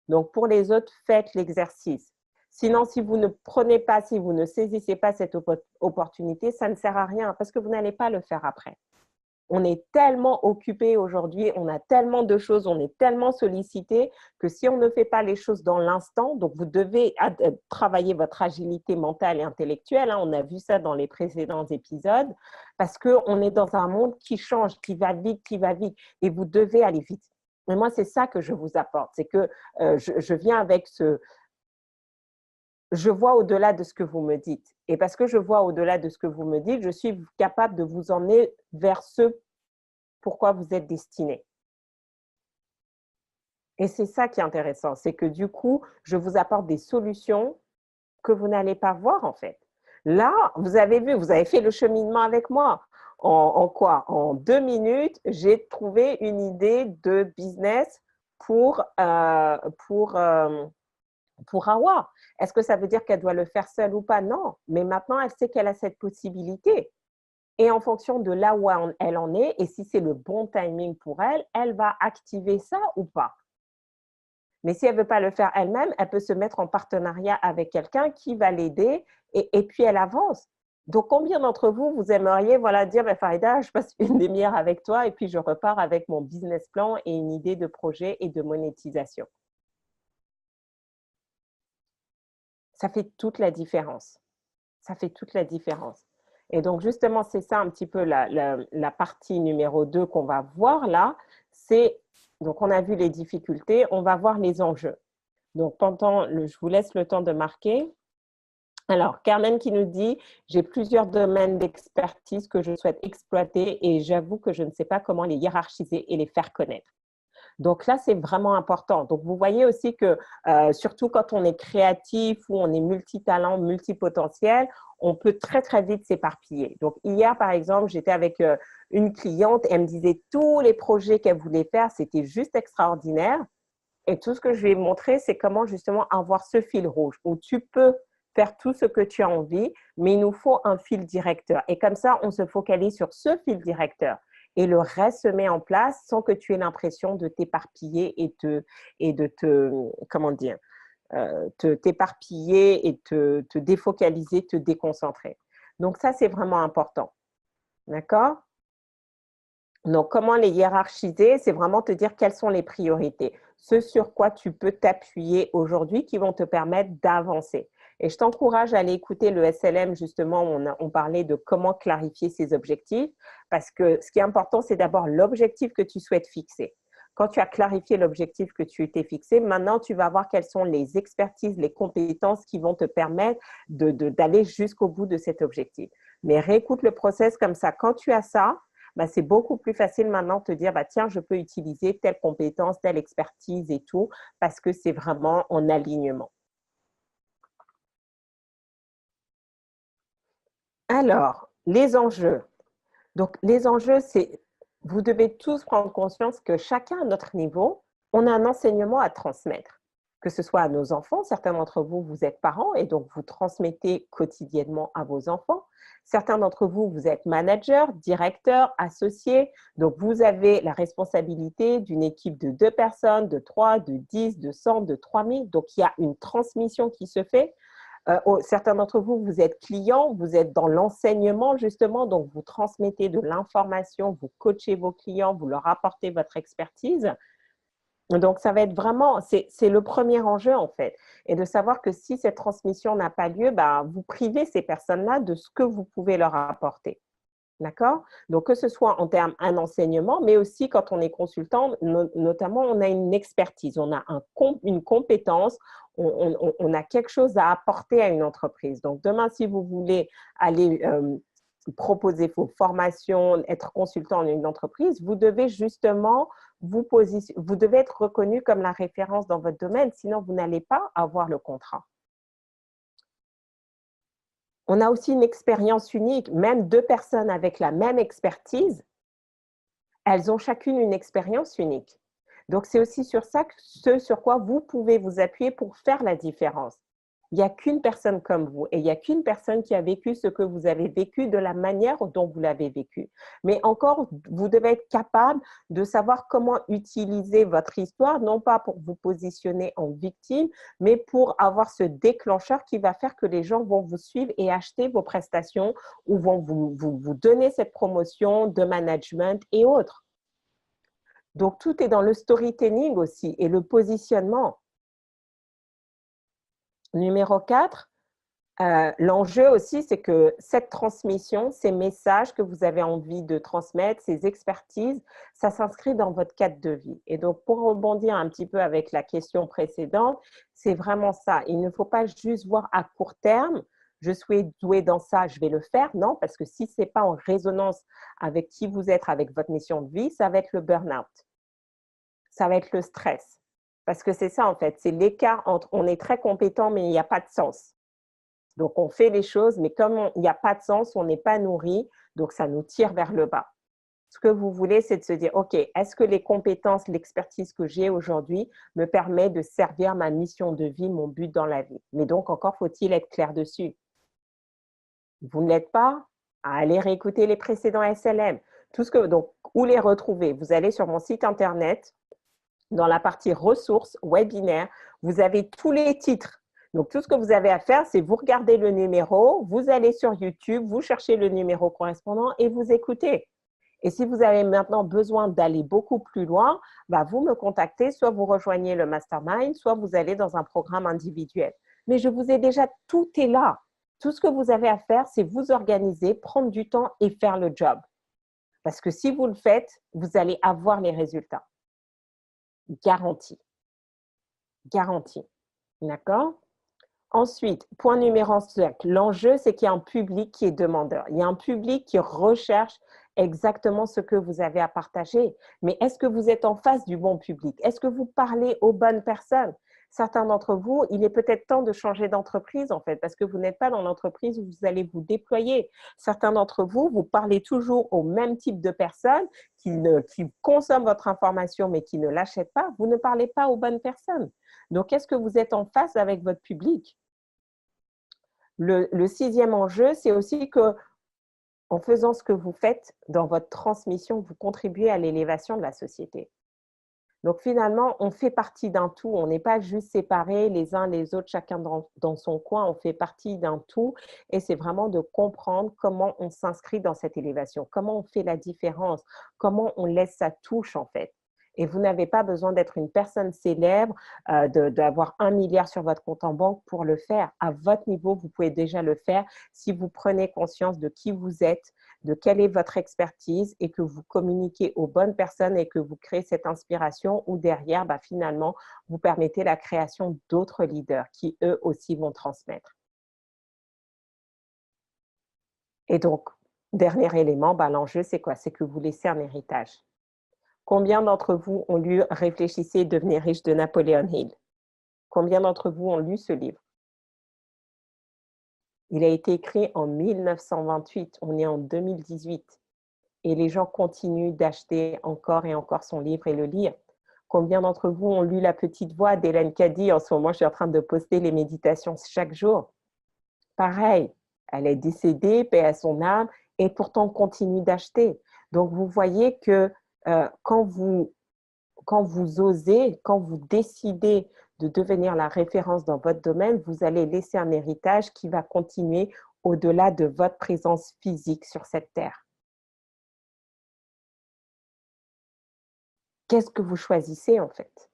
Donc, pour les autres, faites l'exercice. Sinon, si vous ne prenez pas, si vous ne saisissez pas cette opportunité, ça ne sert à rien parce que vous n'allez pas le faire après. On est tellement occupé aujourd'hui, on a tellement de choses, on est tellement sollicité que si on ne fait pas les choses dans l'instant, donc vous devez travailler votre agilité mentale et intellectuelle, hein, on a vu ça dans les précédents épisodes, parce qu'on est dans un monde qui change, qui va vite, et vous devez aller vite. Et moi, c'est ça que je vous apporte, c'est que je viens avec je vois au-delà de ce que vous me dites. Et parce que je vois au-delà de ce que vous me dites, je suis capable de vous emmener vers ce pourquoi vous êtes destiné. Et c'est ça qui est intéressant, c'est que du coup, je vous apporte des solutions que vous n'allez pas voir en fait. Là, vous avez vu, vous avez fait le cheminement avec moi. En quoi? En 2 minutes, j'ai trouvé une idée de business pour Hawa. Est-ce que ça veut dire qu'elle doit le faire seule ou pas? Non. Mais maintenant, elle sait qu'elle a cette possibilité. Et en fonction de là où elle en est, et si c'est le bon timing pour elle, elle va activer ça ou pas. Mais si elle ne veut pas le faire elle-même, elle peut se mettre en partenariat avec quelqu'un qui va l'aider et puis elle avance. Donc, combien d'entre vous, vous aimeriez dire, Farida, je passe une demi-heure avec toi et puis je repars avec mon business plan et une idée de projet et de monétisation. Ça fait toute la différence. Ça fait toute la différence. Et donc, justement, c'est ça un petit peu la partie numéro 2 qu'on va voir là. Donc, on a vu les difficultés, on va voir les enjeux. Donc, je vous laisse le temps de marquer. Alors, Carmen qui nous dit « J'ai plusieurs domaines d'expertise que je souhaite exploiter et j'avoue que je ne sais pas comment les hiérarchiser et les faire connaître. » Donc là, c'est vraiment important. Donc, vous voyez aussi que, surtout quand on est créatif ou on est multitalent, multipotentiel, on peut très, très vite s'éparpiller. Donc, hier, par exemple, j'étais avec une cliente, elle me disait tous les projets qu'elle voulait faire, c'était juste extraordinaire. Et tout ce que je lui ai montré, c'est comment justement avoir ce fil rouge où tu peux faire tout ce que tu as envie, mais il nous faut un fil directeur. Et comme ça, on se focalise sur ce fil directeur. Et le reste se met en place sans que tu aies l'impression de t'éparpiller t'éparpiller et te défocaliser, te déconcentrer. Donc ça, c'est vraiment important. D'accord? Donc, comment les hiérarchiser? C'est vraiment te dire quelles sont les priorités, ce sur quoi tu peux t'appuyer aujourd'hui qui vont te permettre d'avancer. Et je t'encourage à aller écouter le SLM, justement, on parlait de comment clarifier ses objectifs, parce que ce qui est important, c'est d'abord l'objectif que tu souhaites fixer. Quand tu as clarifié l'objectif que tu t'es fixé, maintenant, tu vas voir quelles sont les expertises, les compétences qui vont te permettre d'aller jusqu'au bout de cet objectif. Mais réécoute le process comme ça. Quand tu as ça, c'est beaucoup plus facile maintenant de te dire, tiens, je peux utiliser telle compétence, telle expertise et tout, parce que c'est vraiment en alignement. Alors, les enjeux. Donc, les enjeux, c'est, vous devez tous prendre conscience que chacun à notre niveau, on a un enseignement à transmettre. Que ce soit à nos enfants, certains d'entre vous, vous êtes parents et donc vous transmettez quotidiennement à vos enfants. Certains d'entre vous, vous êtes manager, directeur, associé. Donc, vous avez la responsabilité d'une équipe de 2 personnes, de 3, de 10, de 100, de 3000. Donc, il y a une transmission qui se fait. Certains d'entre vous, vous êtes clients, vous êtes dans l'enseignement justement, donc vous transmettez de l'information, vous coachez vos clients, vous leur apportez votre expertise. Donc, ça va être vraiment, c'est le premier enjeu en fait. Et de savoir que si cette transmission n'a pas lieu, vous privez ces personnes-là de ce que vous pouvez leur apporter. D'accord? Donc, que ce soit en termes d'un enseignement, mais aussi quand on est consultant, notamment, on a une expertise, on a une compétence, on a quelque chose à apporter à une entreprise. Donc, demain, si vous voulez aller proposer vos formations, être consultant en une entreprise, vous devez justement vous devez être reconnu comme la référence dans votre domaine, sinon vous n'allez pas avoir le contrat. On a aussi une expérience unique, même 2 personnes avec la même expertise, elles ont chacune une expérience unique. Donc, c'est aussi sur ça, ce sur quoi vous pouvez vous appuyer pour faire la différence. Il n'y a qu'une personne comme vous et il n'y a qu'une personne qui a vécu ce que vous avez vécu de la manière dont vous l'avez vécu. Mais encore, vous devez être capable de savoir comment utiliser votre histoire, non pas pour vous positionner en victime, mais pour avoir ce déclencheur qui va faire que les gens vont vous suivre et acheter vos prestations ou vont vous donner cette promotion de management et autres. Donc, tout est dans le storytelling aussi et le positionnement. Numéro 4, l'enjeu aussi, c'est que cette transmission, ces messages que vous avez envie de transmettre, ces expertises, ça s'inscrit dans votre cadre de vie. Et donc, pour rebondir un petit peu avec la question précédente, c'est vraiment ça. Il ne faut pas juste voir à court terme, je suis doué dans ça, je vais le faire. Non, parce que si ce n'est pas en résonance avec qui vous êtes, avec votre mission de vie, ça va être le burn-out. Ça va être le stress. Parce que c'est ça, en fait, c'est l'écart entre on est très compétent, mais il n'y a pas de sens. Donc, on fait les choses, mais comme il n'y a pas de sens, on n'est pas nourri, donc ça nous tire vers le bas. Ce que vous voulez, c'est de se dire, OK, est-ce que les compétences, l'expertise que j'ai aujourd'hui me permet de servir ma mission de vie, mon but dans la vie? Mais donc, encore faut-il être clair dessus. Vous ne l'êtes pas? Allez réécouter les précédents SLM. Tout ce que, donc, où les retrouver? Vous allez sur mon site internet, dans la partie ressources, webinaires, vous avez tous les titres. Donc, tout ce que vous avez à faire, c'est vous regardez le numéro, vous allez sur YouTube, vous cherchez le numéro correspondant et vous écoutez. Et si vous avez maintenant besoin d'aller beaucoup plus loin, bah vous me contactez, soit vous rejoignez le mastermind, soit vous allez dans un programme individuel. Mais je vous ai déjà, tout est là. Tout ce que vous avez à faire, c'est vous organiser, prendre du temps et faire le job. Parce que si vous le faites, vous allez avoir les résultats. Garantie. Garantie. D'accord? Ensuite, point numéro 5, l'enjeu, c'est qu'il y a un public qui est demandeur. Il y a un public qui recherche exactement ce que vous avez à partager. Mais est-ce que vous êtes en face du bon public? Est-ce que vous parlez aux bonnes personnes? Certains d'entre vous, il est peut-être temps de changer d'entreprise, en fait, parce que vous n'êtes pas dans l'entreprise où vous allez vous déployer. Certains d'entre vous, vous parlez toujours au même type de personnes qui consomment votre information, mais qui ne l'achètent pas. Vous ne parlez pas aux bonnes personnes. Donc, est-ce que vous êtes en face avec votre public? Le 6e enjeu, c'est aussi que en faisant ce que vous faites dans votre transmission, vous contribuez à l'élévation de la société. Donc, finalement, on fait partie d'un tout. On n'est pas juste séparés les uns les autres, chacun dans son coin. On fait partie d'un tout et c'est vraiment de comprendre comment on s'inscrit dans cette élévation, comment on fait la différence, comment on laisse sa touche, en fait. Et vous n'avez pas besoin d'être une personne célèbre, d'avoir 1 milliard sur votre compte en banque pour le faire. À votre niveau, vous pouvez déjà le faire si vous prenez conscience de qui vous êtes, de quelle est votre expertise et que vous communiquez aux bonnes personnes et que vous créez cette inspiration où derrière, bah, finalement, vous permettez la création d'autres leaders qui, eux aussi, vont transmettre. Et donc, dernier élément, bah, l'enjeu, c'est quoi? C'est que vous laissez un héritage. Combien d'entre vous ont lu « Réfléchissez et devenez riche » de Napoléon Hill? Combien d'entre vous ont lu ce livre? Il a été écrit en 1928, on est en 2018 et les gens continuent d'acheter encore et encore son livre et le lire. Combien d'entre vous ont lu La petite voix d'Hélène Caddy? En ce moment, je suis en train de poster les méditations chaque jour. Pareil, elle est décédée, paix à son âme, et pourtant on continue d'acheter. Donc, vous voyez que quand vous osez, quand vous décidez de devenir la référence dans votre domaine, vous allez laisser un héritage qui va continuer au-delà de votre présence physique sur cette terre. Qu'est-ce que vous choisissez en fait?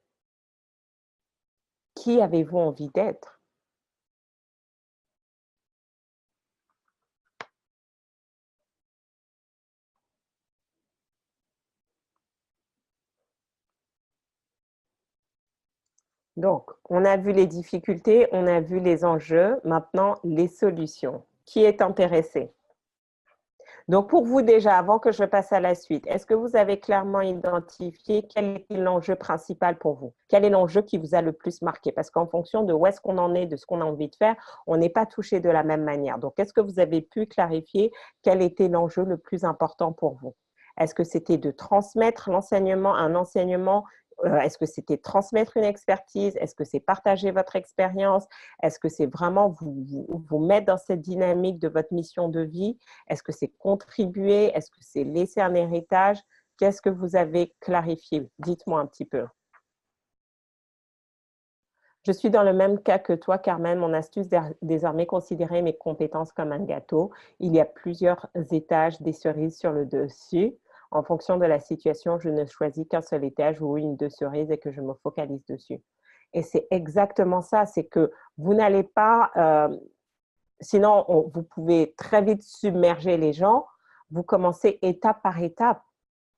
Qui avez-vous envie d'être? Donc, on a vu les difficultés, on a vu les enjeux, maintenant les solutions. Qui est intéressé? Donc, pour vous déjà, avant que je passe à la suite, est-ce que vous avez clairement identifié quel est l'enjeu principal pour vous? Quel est l'enjeu qui vous a le plus marqué? Parce qu'en fonction de où est-ce qu'on en est, de ce qu'on a envie de faire, on n'est pas touché de la même manière. Donc, est-ce que vous avez pu clarifier quel était l'enjeu le plus important pour vous? Est-ce que c'était de transmettre l'enseignement, un enseignement est-ce que c'était transmettre une expertise? Est-ce que c'est partager votre expérience? Est-ce que c'est vraiment vous mettre dans cette dynamique de votre mission de vie? Est-ce que c'est contribuer? Est-ce que c'est laisser un héritage? Qu'est-ce que vous avez clarifié? Dites-moi un petit peu. Je suis dans le même cas que toi, Carmen. Mon astuce désormais considérer mes compétences comme un gâteau. Il y a plusieurs étages, des cerises sur le dessus. En fonction de la situation, je ne choisis qu'un seul étage ou une, deux cerises et que je me focalise dessus. Et c'est exactement ça, c'est que vous n'allez pas, sinon vous pouvez très vite submerger les gens. Vous commencez étape par étape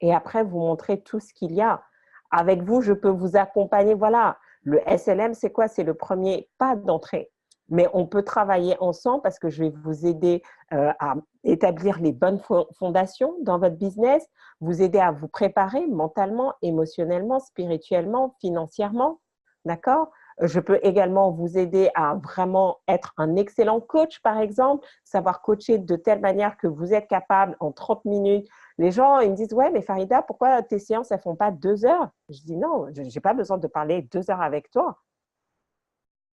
et après vous montrez tout ce qu'il y a. Avec vous, je peux vous accompagner, voilà. Le SLM, c'est quoi? C'est le premier pas d'entrée. Mais on peut travailler ensemble parce que je vais vous aider à établir les bonnes fondations dans votre business, vous aider à vous préparer mentalement, émotionnellement, spirituellement, financièrement. D'accord? Je peux également vous aider à vraiment être un excellent coach, par exemple, savoir coacher de telle manière que vous êtes capable en 30 minutes. Les gens, ils me disent, ouais, mais Farida, pourquoi tes séances, elles ne font pas 2 heures? Je dis, non, je n'ai pas besoin de parler 2 heures avec toi.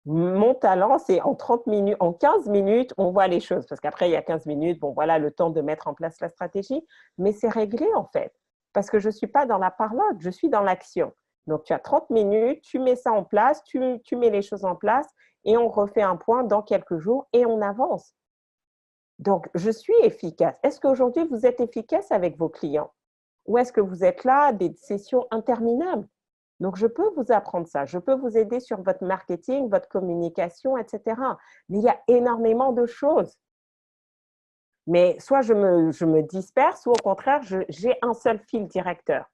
Mon talent, c'est en 30 minutes, en 15 minutes, on voit les choses. Parce qu'après, il y a 15 minutes, bon, voilà, le temps de mettre en place la stratégie. Mais c'est réglé, en fait. Parce que je ne suis pas dans la parlotte, je suis dans l'action. Donc, tu as 30 minutes, tu mets ça en place, tu mets les choses en place et on refait un point dans quelques jours et on avance. Donc, je suis efficace. Est-ce qu'aujourd'hui, vous êtes efficace avec vos clients? Ou est-ce que vous êtes là à des sessions interminables? Donc, je peux vous apprendre ça. Je peux vous aider sur votre marketing, votre communication, etc. Mais il y a énormément de choses. Mais soit je me disperse, ou au contraire, j'ai un seul fil directeur.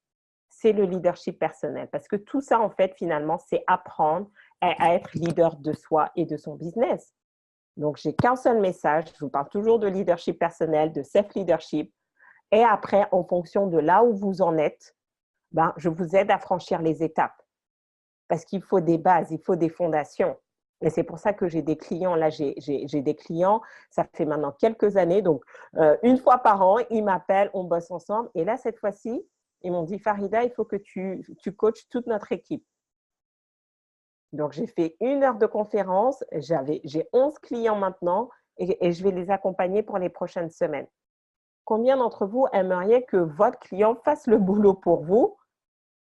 C'est le leadership personnel. Parce que tout ça, en fait, finalement, c'est apprendre à être leader de soi et de son business. Donc, j'ai qu'un seul message. Je vous parle toujours de leadership personnel, de self-leadership. Et après, en fonction de là où vous en êtes, ben, je vous aide à franchir les étapes. Parce qu'il faut des bases, il faut des fondations. Et c'est pour ça que j'ai des clients. Là, j'ai des clients, ça fait maintenant quelques années. Donc, une fois par an, ils m'appellent, on bosse ensemble. Et là, cette fois-ci, ils m'ont dit, Farida, il faut que tu coaches toute notre équipe. Donc, j'ai fait 1 heure de conférence. J'ai 11 clients maintenant et je vais les accompagner pour les prochaines semaines. Combien d'entre vous aimeriez que votre client fasse le boulot pour vous?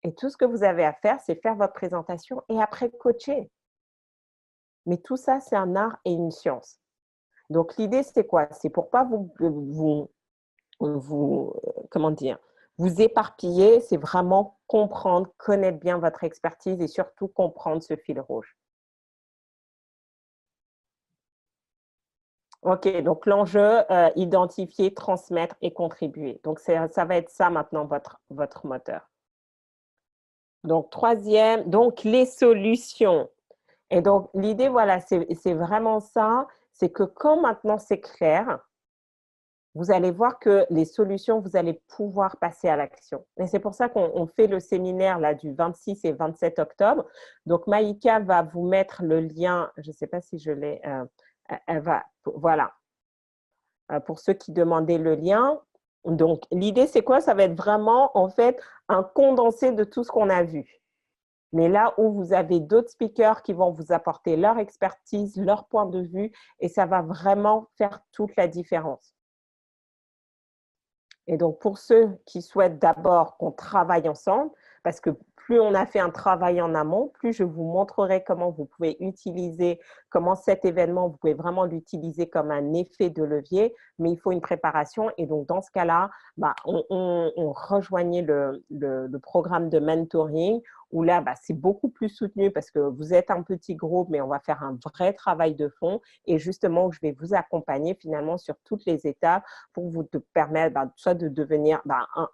Et tout ce que vous avez à faire, c'est faire votre présentation et après coacher. Mais tout ça, c'est un art et une science. Donc, l'idée, c'est quoi? C'est pour pas comment dire, vous éparpiller, c'est vraiment comprendre, connaître bien votre expertise et surtout comprendre ce fil rouge. OK, donc l'enjeu, identifier, transmettre et contribuer. Donc, ça va être ça maintenant, votre moteur. Donc, troisième, donc les solutions. Et donc, l'idée, voilà, c'est vraiment ça, c'est que quand maintenant c'est clair, vous allez voir que les solutions, vous allez pouvoir passer à l'action. Et c'est pour ça qu'on fait le séminaire là, du 26 et 27 octobre. Donc, Maïka va vous mettre le lien, je ne sais pas si je l'ai, elle va, voilà, pour ceux qui demandaient le lien. Donc, l'idée, c'est quoi? Ça va être vraiment, en fait, un condensé de tout ce qu'on a vu. Mais là où vous avez d'autres speakers qui vont vous apporter leur expertise, leur point de vue, et ça va vraiment faire toute la différence. Et donc, pour ceux qui souhaitent d'abord qu'on travaille ensemble, parce que plus on a fait un travail en amont, plus je vous montrerai comment vous pouvez utiliser, comment cet événement, vous pouvez vraiment l'utiliser comme un effet de levier, mais il faut une préparation. Et donc, dans ce cas-là, bah, on rejoignait le programme de mentoring où là, bah, c'est beaucoup plus soutenu parce que vous êtes un petit groupe, mais on va faire un vrai travail de fond et justement, où je vais vous accompagner finalement sur toutes les étapes pour vous permettre soit de devenir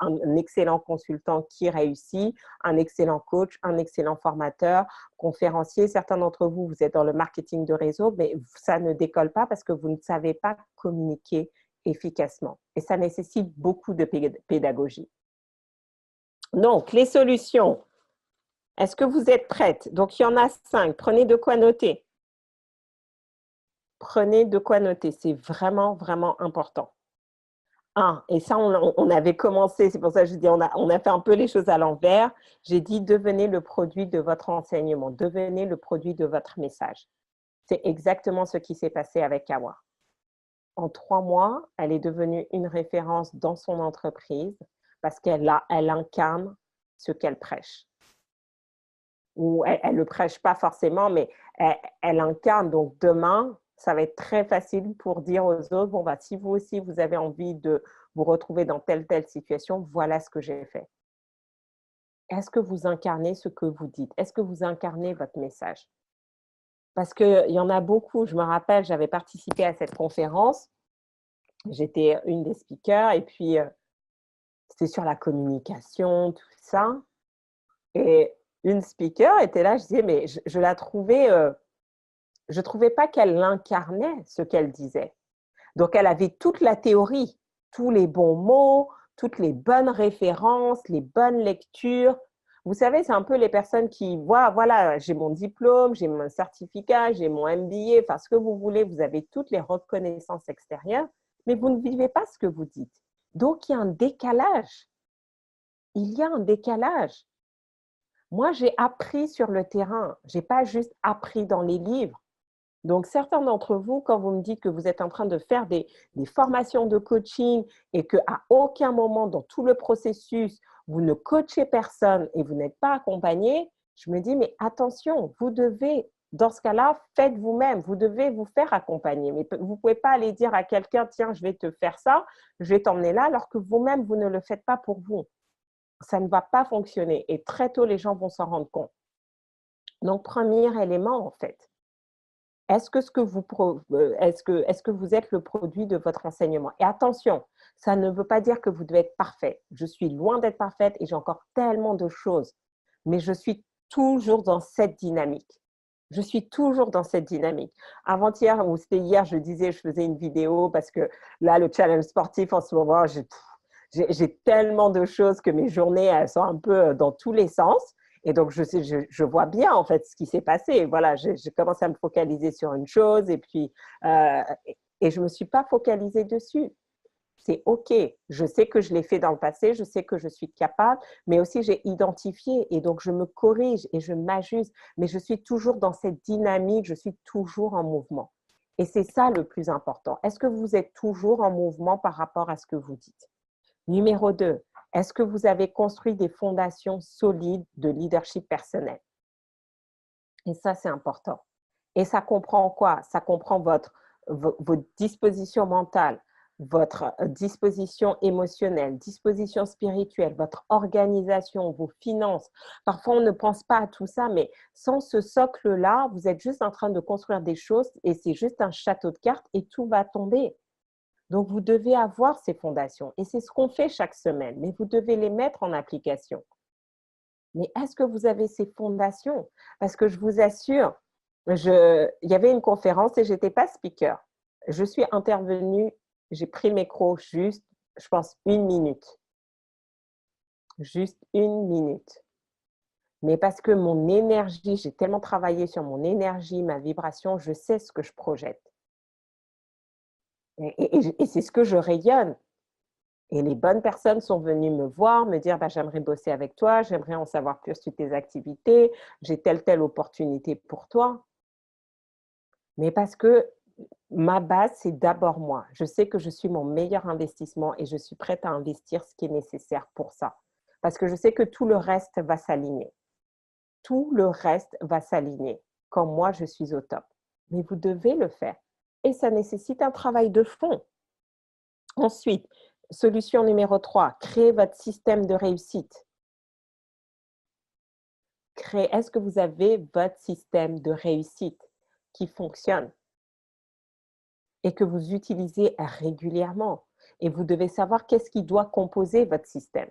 un excellent consultant qui réussit, un excellent coach, un excellent formateur, conférencier. Certains d'entre vous, vous êtes dans le marketing de réseau, mais ça ne décolle pas parce que vous ne savez pas communiquer efficacement. Et ça nécessite beaucoup de pédagogie. Donc, les solutions. Est-ce que vous êtes prête? Donc, il y en a 5. Prenez de quoi noter. Prenez de quoi noter. C'est vraiment, vraiment important. Et ça, on avait commencé, c'est pour ça que je dis, on a fait un peu les choses à l'envers. J'ai dit, devenez le produit de votre enseignement, devenez le produit de votre message. C'est exactement ce qui s'est passé avec Kawa. En 3 mois, elle est devenue une référence dans son entreprise parce qu'elle incarne ce qu'elle prêche. Ou elle ne le prêche pas forcément, mais elle incarne. Donc demain, ça va être très facile pour dire aux autres, bon, bah, si vous aussi, vous avez envie de vous retrouver dans telle situation, voilà ce que j'ai fait. Est-ce que vous incarnez ce que vous dites? Est-ce que vous incarnez votre message? Parce qu'il y en a beaucoup. Je me rappelle, j'avais participé à cette conférence. J'étais une des speakers et puis c'était sur la communication, tout ça. Et une speaker était là, je disais, mais je la trouvais, je trouvais pas qu'elle incarnait ce qu'elle disait. Donc, elle avait toute la théorie, tous les bons mots, toutes les bonnes références, les bonnes lectures. Vous savez, c'est un peu les personnes qui voient, voilà, j'ai mon diplôme, j'ai mon certificat, j'ai mon MBA, enfin, ce que vous voulez, vous avez toutes les reconnaissances extérieures, mais vous ne vivez pas ce que vous dites. Donc, il y a un décalage. Il y a un décalage. Moi, j'ai appris sur le terrain. Je n'ai pas juste appris dans les livres. Donc, certains d'entre vous, quand vous me dites que vous êtes en train de faire des formations de coaching et qu'à aucun moment dans tout le processus, vous ne coachez personne et vous n'êtes pas accompagné, je me dis, mais attention, vous devez, dans ce cas-là, faites vous-même. Vous devez vous faire accompagner. Mais vous ne pouvez pas aller dire à quelqu'un, tiens, je vais te faire ça, je vais t'emmener là, alors que vous-même, vous ne le faites pas pour vous. Ça ne va pas fonctionner. Et très tôt, les gens vont s'en rendre compte. Donc, premier élément, en fait, est-ce que vous êtes le produit de votre enseignement? Et attention, ça ne veut pas dire que vous devez être parfait. Je suis loin d'être parfaite et j'ai encore tellement de choses. Mais je suis toujours dans cette dynamique. Je suis toujours dans cette dynamique. Avant-hier, ou c'était hier, je disais, je faisais une vidéo parce que là, le challenge sportif en ce moment, j'ai tellement de choses que mes journées, elles sont un peu dans tous les sens. Et donc, je vois bien, en fait, ce qui s'est passé. Voilà, j'ai commencé à me focaliser sur une chose et puis, et je ne me suis pas focalisée dessus. C'est OK. Je sais que je l'ai fait dans le passé, je sais que je suis capable, mais aussi j'ai identifié et donc je me corrige et je m'ajuste. Mais je suis toujours dans cette dynamique, je suis toujours en mouvement. Et c'est ça le plus important. Est-ce que vous êtes toujours en mouvement par rapport à ce que vous dites? Numéro 2, est-ce que vous avez construit des fondations solides de leadership personnel? Et ça, c'est important. Et ça comprend quoi? Ça comprend votre disposition mentale, votre disposition émotionnelle, disposition spirituelle, votre organisation, vos finances. Parfois, on ne pense pas à tout ça, mais sans ce socle-là, vous êtes juste en train de construire des choses et c'est juste un château de cartes et tout va tomber. Donc, vous devez avoir ces fondations. Et c'est ce qu'on fait chaque semaine, mais vous devez les mettre en application. Mais est-ce que vous avez ces fondations? Parce que je vous assure, il y avait une conférence et je n'étais pas speaker. Je suis intervenue, j'ai pris le micro juste, je pense, 1 minute. Juste 1 minute. Mais parce que mon énergie, j'ai tellement travaillé sur mon énergie, ma vibration, je sais ce que je projette. Et c'est ce que je rayonne. Et les bonnes personnes sont venues me voir, me dire, bah, j'aimerais bosser avec toi, j'aimerais en savoir plus sur tes activités, j'ai telle opportunité pour toi. Mais parce que ma base, c'est d'abord moi. Je sais que je suis mon meilleur investissement et je suis prête à investir ce qui est nécessaire pour ça. Parce que je sais que tout le reste va s'aligner. Tout le reste va s'aligner quand moi, je suis au top. Mais vous devez le faire. Et ça nécessite un travail de fond. Ensuite, solution numéro 3, créez votre système de réussite. Est-ce que vous avez votre système de réussite qui fonctionne et que vous utilisez régulièrement? Et vous devez savoir qu'est-ce qui doit composer votre système.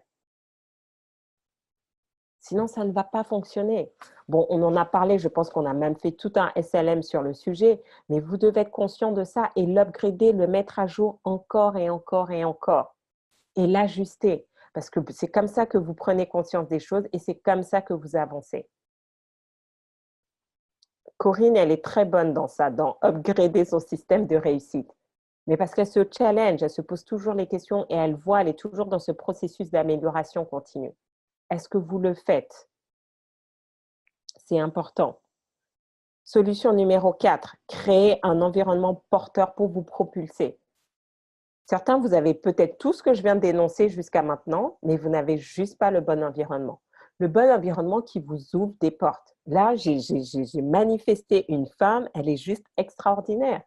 Sinon, ça ne va pas fonctionner. Bon, on en a parlé, je pense qu'on a même fait tout un SLM sur le sujet, mais vous devez être conscient de ça et l'upgrader, le mettre à jour encore et encore et encore. Et l'ajuster, parce que c'est comme ça que vous prenez conscience des choses et c'est comme ça que vous avancez. Corinne, elle est très bonne dans ça, dans upgrader son système de réussite. Mais parce qu'elle se challenge, elle se pose toujours les questions et elle voit, elle est toujours dans ce processus d'amélioration continue. Est-ce que vous le faites? C'est important. Solution numéro 4, créer un environnement porteur pour vous propulser. Certains, vous avez peut-être tout ce que je viens de dénoncer jusqu'à maintenant, mais vous n'avez juste pas le bon environnement. Le bon environnement qui vous ouvre des portes. Là, j'ai manifesté une femme, elle est juste extraordinaire.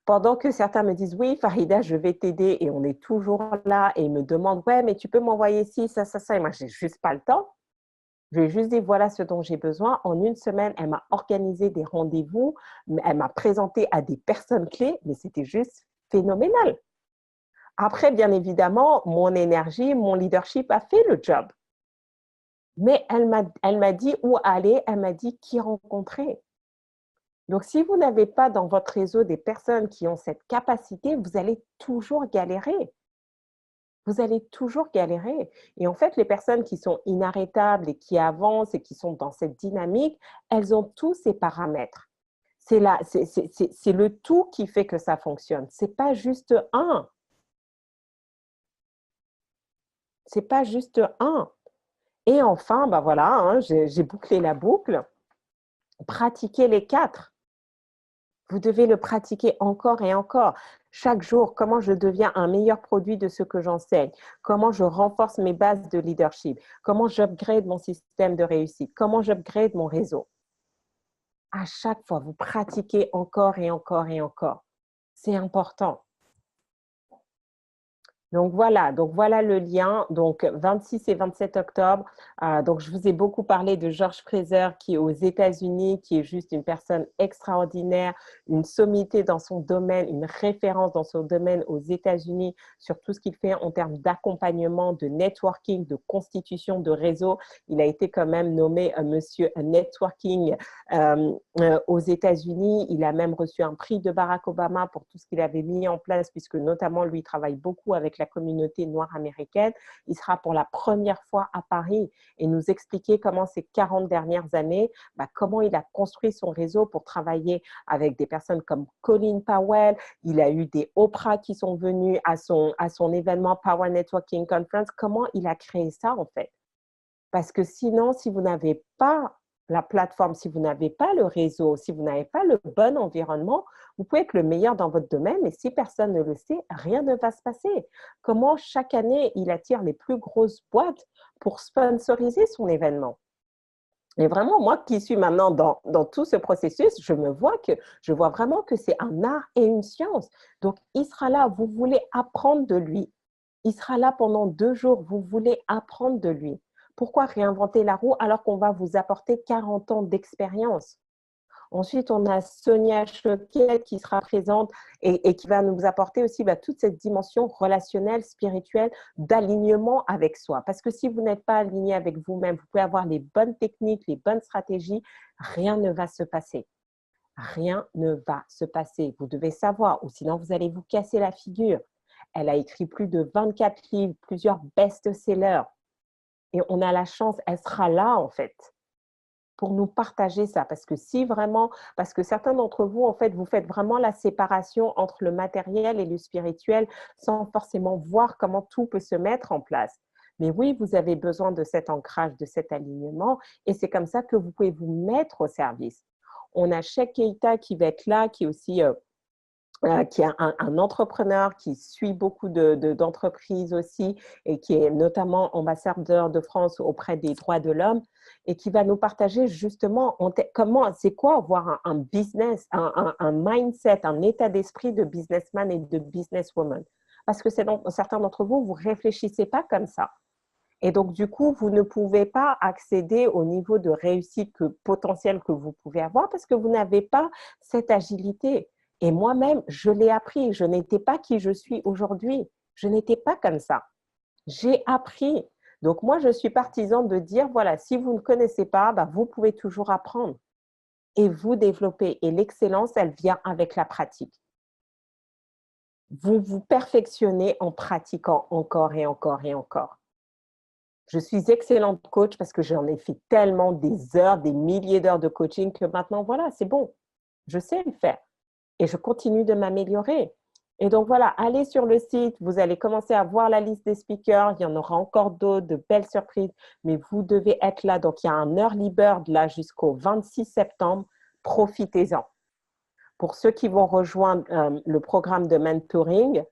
Pendant que certains me disent, oui, Farida, je vais t'aider, et on est toujours là, et ils me demandent, ouais, mais tu peux m'envoyer ci, ça, et moi, j'ai juste pas le temps. Je lui ai juste dit, voilà ce dont j'ai besoin. En une semaine, elle m'a organisé des rendez-vous, elle m'a présenté à des personnes clés, mais c'était juste phénoménal. Après, bien évidemment, mon énergie, mon leadership a fait le job. Mais elle m'a dit où aller, elle m'a dit qui rencontrer. Donc, si vous n'avez pas dans votre réseau des personnes qui ont cette capacité, vous allez toujours galérer. Vous allez toujours galérer. Et en fait, les personnes qui sont inarrêtables et qui avancent et qui sont dans cette dynamique, elles ont tous ces paramètres. C'est le tout qui fait que ça fonctionne. C'est pas juste un. C'est pas juste un. Et enfin, ben voilà, hein, j'ai bouclé la boucle. Pratiquez les 4. Vous devez le pratiquer encore et encore. Chaque jour, comment je deviens un meilleur produit de ce que j'enseigne, comment je renforce mes bases de leadership, comment j'upgrade mon système de réussite, comment j'upgrade mon réseau. À chaque fois, vous pratiquez encore et encore et encore. C'est important. Donc voilà le lien. Donc 26 et 27 octobre. Donc je vous ai beaucoup parlé de George Fraser qui est aux États-Unis, qui est juste une personne extraordinaire, une sommité dans son domaine, une référence dans son domaine aux États-Unis sur tout ce qu'il fait en termes d'accompagnement, de networking, de constitution de réseau. Il a été quand même nommé Monsieur Networking aux États-Unis. Il a même reçu un prix de Barack Obama pour tout ce qu'il avait mis en place, puisque notamment lui travaille beaucoup avec la communauté noire américaine. Il sera pour la première fois à Paris et nous expliquer comment ces 40 dernières années, comment il a construit son réseau pour travailler avec des personnes comme Colin Powell. Il a eu des Oprah qui sont venus à son événement Power Networking Conference. Comment il a créé ça en fait? Parce que sinon, si vous n'avez pas la plateforme, si vous n'avez pas le réseau, si vous n'avez pas le bon environnement, vous pouvez être le meilleur dans votre domaine, mais si personne ne le sait, rien ne va se passer. Comment chaque année, il attire les plus grosses boîtes pour sponsoriser son événement? Et vraiment, moi qui suis maintenant dans tout ce processus, je vois vraiment que c'est un art et une science. Donc, il sera là, vous voulez apprendre de lui. Il sera là pendant 2 jours, vous voulez apprendre de lui. Pourquoi réinventer la roue alors qu'on va vous apporter 40 ans d'expérience? Ensuite, on a Sonia Choquet qui sera présente et qui va nous apporter aussi toute cette dimension relationnelle, spirituelle, d'alignement avec soi. Parce que si vous n'êtes pas aligné avec vous-même, vous pouvez avoir les bonnes techniques, les bonnes stratégies, rien ne va se passer. Rien ne va se passer. Vous devez savoir, ou sinon vous allez vous casser la figure. Elle a écrit plus de 24 livres, plusieurs best-sellers. Et on a la chance, elle sera là en fait, pour nous partager ça. Parce que certains d'entre vous, en fait, vous faites vraiment la séparation entre le matériel et le spirituel sans forcément voir comment tout peut se mettre en place. Mais oui, vous avez besoin de cet ancrage, de cet alignement, et c'est comme ça que vous pouvez vous mettre au service. On a Cheikh Keita qui va être là, qui est aussi qui est un entrepreneur qui suit beaucoup d'entreprises aussi et qui est notamment ambassadeur de France auprès des droits de l'homme et qui va nous partager justement c'est quoi avoir un business, un mindset, un état d'esprit de businessman et de businesswoman. Parce que certains d'entre vous, vous ne réfléchissez pas comme ça. Et donc, du coup, vous ne pouvez pas accéder au niveau de réussite potentiel que vous pouvez avoir parce que vous n'avez pas cette agilité. Et moi-même, je l'ai appris. Je n'étais pas qui je suis aujourd'hui. Je n'étais pas comme ça. J'ai appris. Donc, moi, je suis partisan de dire, voilà, si vous ne connaissez pas, vous pouvez toujours apprendre et vous développer. Et l'excellence, elle vient avec la pratique. Vous vous perfectionnez en pratiquant encore et encore et encore. Je suis excellente coach parce que j'en ai fait tellement des heures, des milliers d'heures de coaching que maintenant, voilà, c'est bon. Je sais le faire et je continue de m'améliorer. Et donc voilà, allez sur le site, vous allez commencer à voir la liste des speakers, il y en aura encore d'autres, de belles surprises, mais vous devez être là. Donc il y a un early bird là jusqu'au 26 septembre, profitez-en. Pour ceux qui vont rejoindre le programme de mentoring,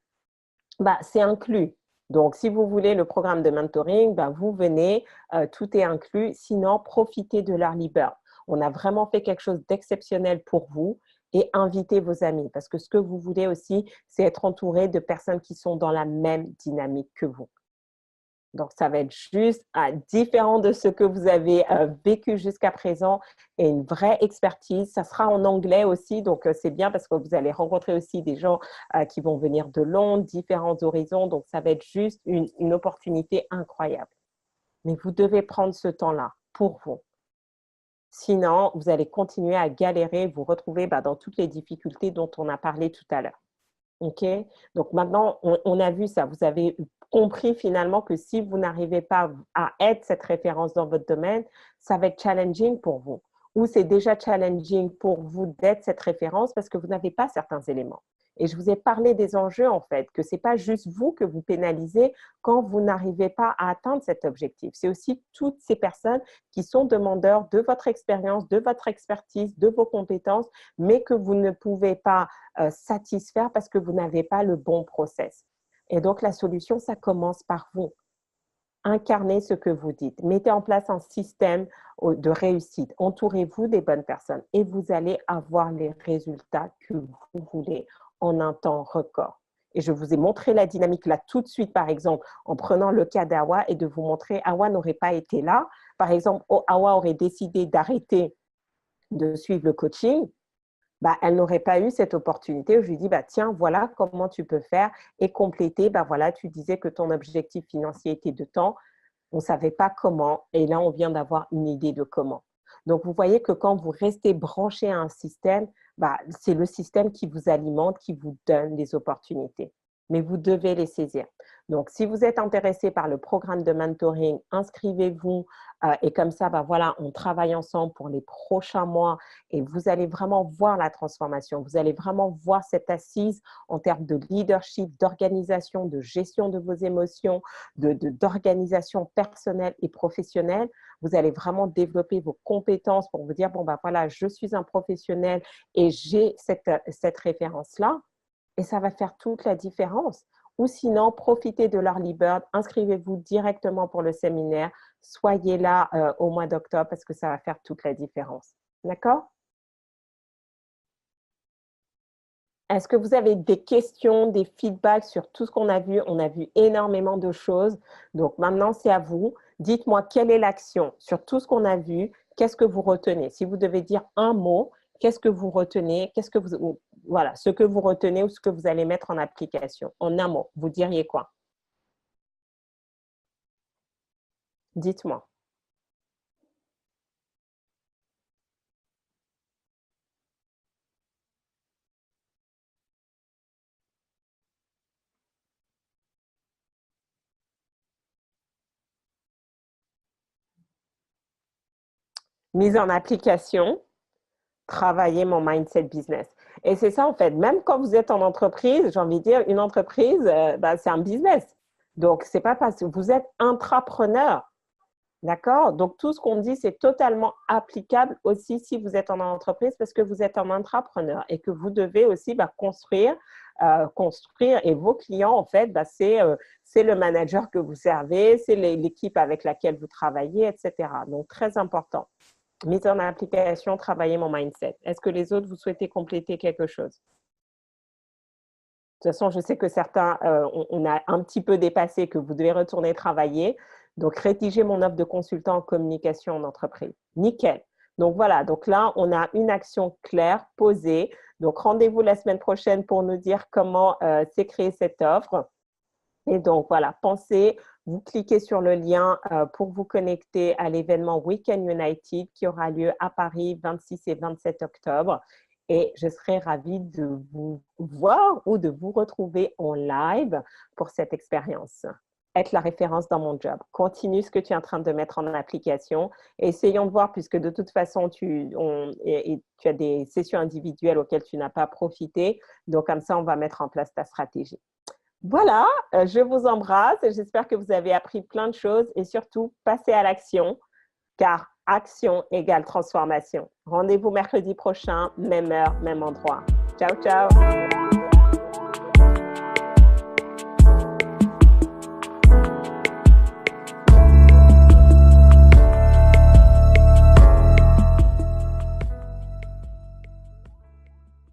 bah, c'est inclus. Donc, si vous voulez le programme de mentoring, bah, vous venez, tout est inclus. Sinon, profitez de l'early bird. On a vraiment fait quelque chose d'exceptionnel pour vous et invitez vos amis parce que ce que vous voulez aussi, c'est être entouré de personnes qui sont dans la même dynamique que vous. Donc, ça va être juste différent de ce que vous avez vécu jusqu'à présent et une vraie expertise. Ça sera en anglais aussi, donc c'est bien parce que vous allez rencontrer aussi des gens qui vont venir de Londres, différents horizons. Donc, ça va être juste une opportunité incroyable. Mais vous devez prendre ce temps-là pour vous. Sinon, vous allez continuer à galérer, vous retrouver dans toutes les difficultés dont on a parlé tout à l'heure. OK? Donc maintenant, on a vu ça. Vous avez compris finalement que si vous n'arrivez pas à être cette référence dans votre domaine, ça va être challenging pour vous. Ou c'est déjà challenging pour vous d'être cette référence parce que vous n'avez pas certains éléments. Et je vous ai parlé des enjeux, en fait, que ce n'est pas juste vous que vous pénalisez quand vous n'arrivez pas à atteindre cet objectif. C'est aussi toutes ces personnes qui sont demandeurs de votre expérience, de votre expertise, de vos compétences, mais que vous ne pouvez pas satisfaire parce que vous n'avez pas le bon process. Et donc, la solution, ça commence par vous. Incarnez ce que vous dites. Mettez en place un système de réussite. Entourez-vous des bonnes personnes et vous allez avoir les résultats que vous voulez en un temps record. Et je vous ai montré la dynamique là tout de suite, par exemple, en prenant le cas d'Awa et de vous montrer, Awa n'aurait pas été là. Par exemple, Awa aurait décidé d'arrêter de suivre le coaching. Elle n'aurait pas eu cette opportunité où je lui dis, tiens, voilà comment tu peux faire et compléter. Voilà, tu disais que ton objectif financier était de temps. On ne savait pas comment et là, on vient d'avoir une idée de comment. Donc, vous voyez que quand vous restez branché à un système, c'est le système qui vous alimente, qui vous donne des opportunités. Mais vous devez les saisir. Donc, si vous êtes intéressé par le programme de mentoring, inscrivez-vous et comme ça, voilà, on travaille ensemble pour les prochains mois et vous allez vraiment voir la transformation. Vous allez vraiment voir cette assise en termes de leadership, d'organisation, de gestion de vos émotions, d'organisation personnelle et professionnelle. Vous allez vraiment développer vos compétences pour vous dire, voilà, je suis un professionnel et j'ai cette référence-là. Et ça va faire toute la différence. Ou sinon, profitez de l'Early Bird, inscrivez-vous directement pour le séminaire, soyez là au mois d'octobre parce que ça va faire toute la différence. D'accord? Est-ce que vous avez des questions, des feedbacks sur tout ce qu'on a vu? On a vu énormément de choses. Donc maintenant, c'est à vous. Dites-moi quelle est l'action sur tout ce qu'on a vu. Qu'est-ce que vous retenez? Si vous devez dire un mot, qu'est-ce que vous retenez? Voilà, ce que vous retenez ou ce que vous allez mettre en application. En un mot, vous diriez quoi? Dites-moi. Mise en application, travailler mon mindset business. Et c'est ça, en fait, même quand vous êtes en entreprise, j'ai envie de dire, une entreprise, c'est un business. Donc, c'est pas parce que vous êtes intrapreneur. D'accord? Donc, tout ce qu'on dit, c'est totalement applicable aussi si vous êtes en entreprise parce que vous êtes un intrapreneur et que vous devez aussi construire et vos clients, en fait, c'est le manager que vous servez, c'est l'équipe avec laquelle vous travaillez, etc. Donc, très important. Mise en application, travailler mon mindset. Est-ce que les autres, vous souhaitez compléter quelque chose? De toute façon, je sais que certains, on a un petit peu dépassé, que vous devez retourner travailler. Donc, rédiger mon offre de consultant en communication en entreprise. Nickel. Donc, voilà. Donc là, on a une action claire, posée. Donc, rendez-vous la semaine prochaine pour nous dire comment s'est créée cette offre. Et donc, voilà, pensez, vous cliquez sur le lien pour vous connecter à l'événement Weekend United qui aura lieu à Paris 26 et 27 octobre. Et je serai ravie de vous voir ou de vous retrouver en live pour cette expérience. être la référence dans mon job. Continue ce que tu es en train de mettre en application. Et essayons de voir, puisque de toute façon, tu as des sessions individuelles auxquelles tu n'as pas profité. Donc, comme ça, on va mettre en place ta stratégie. Voilà, je vous embrasse et j'espère que vous avez appris plein de choses et surtout, passez à l'action, car action égale transformation. Rendez-vous mercredi prochain, même heure, même endroit. Ciao, ciao!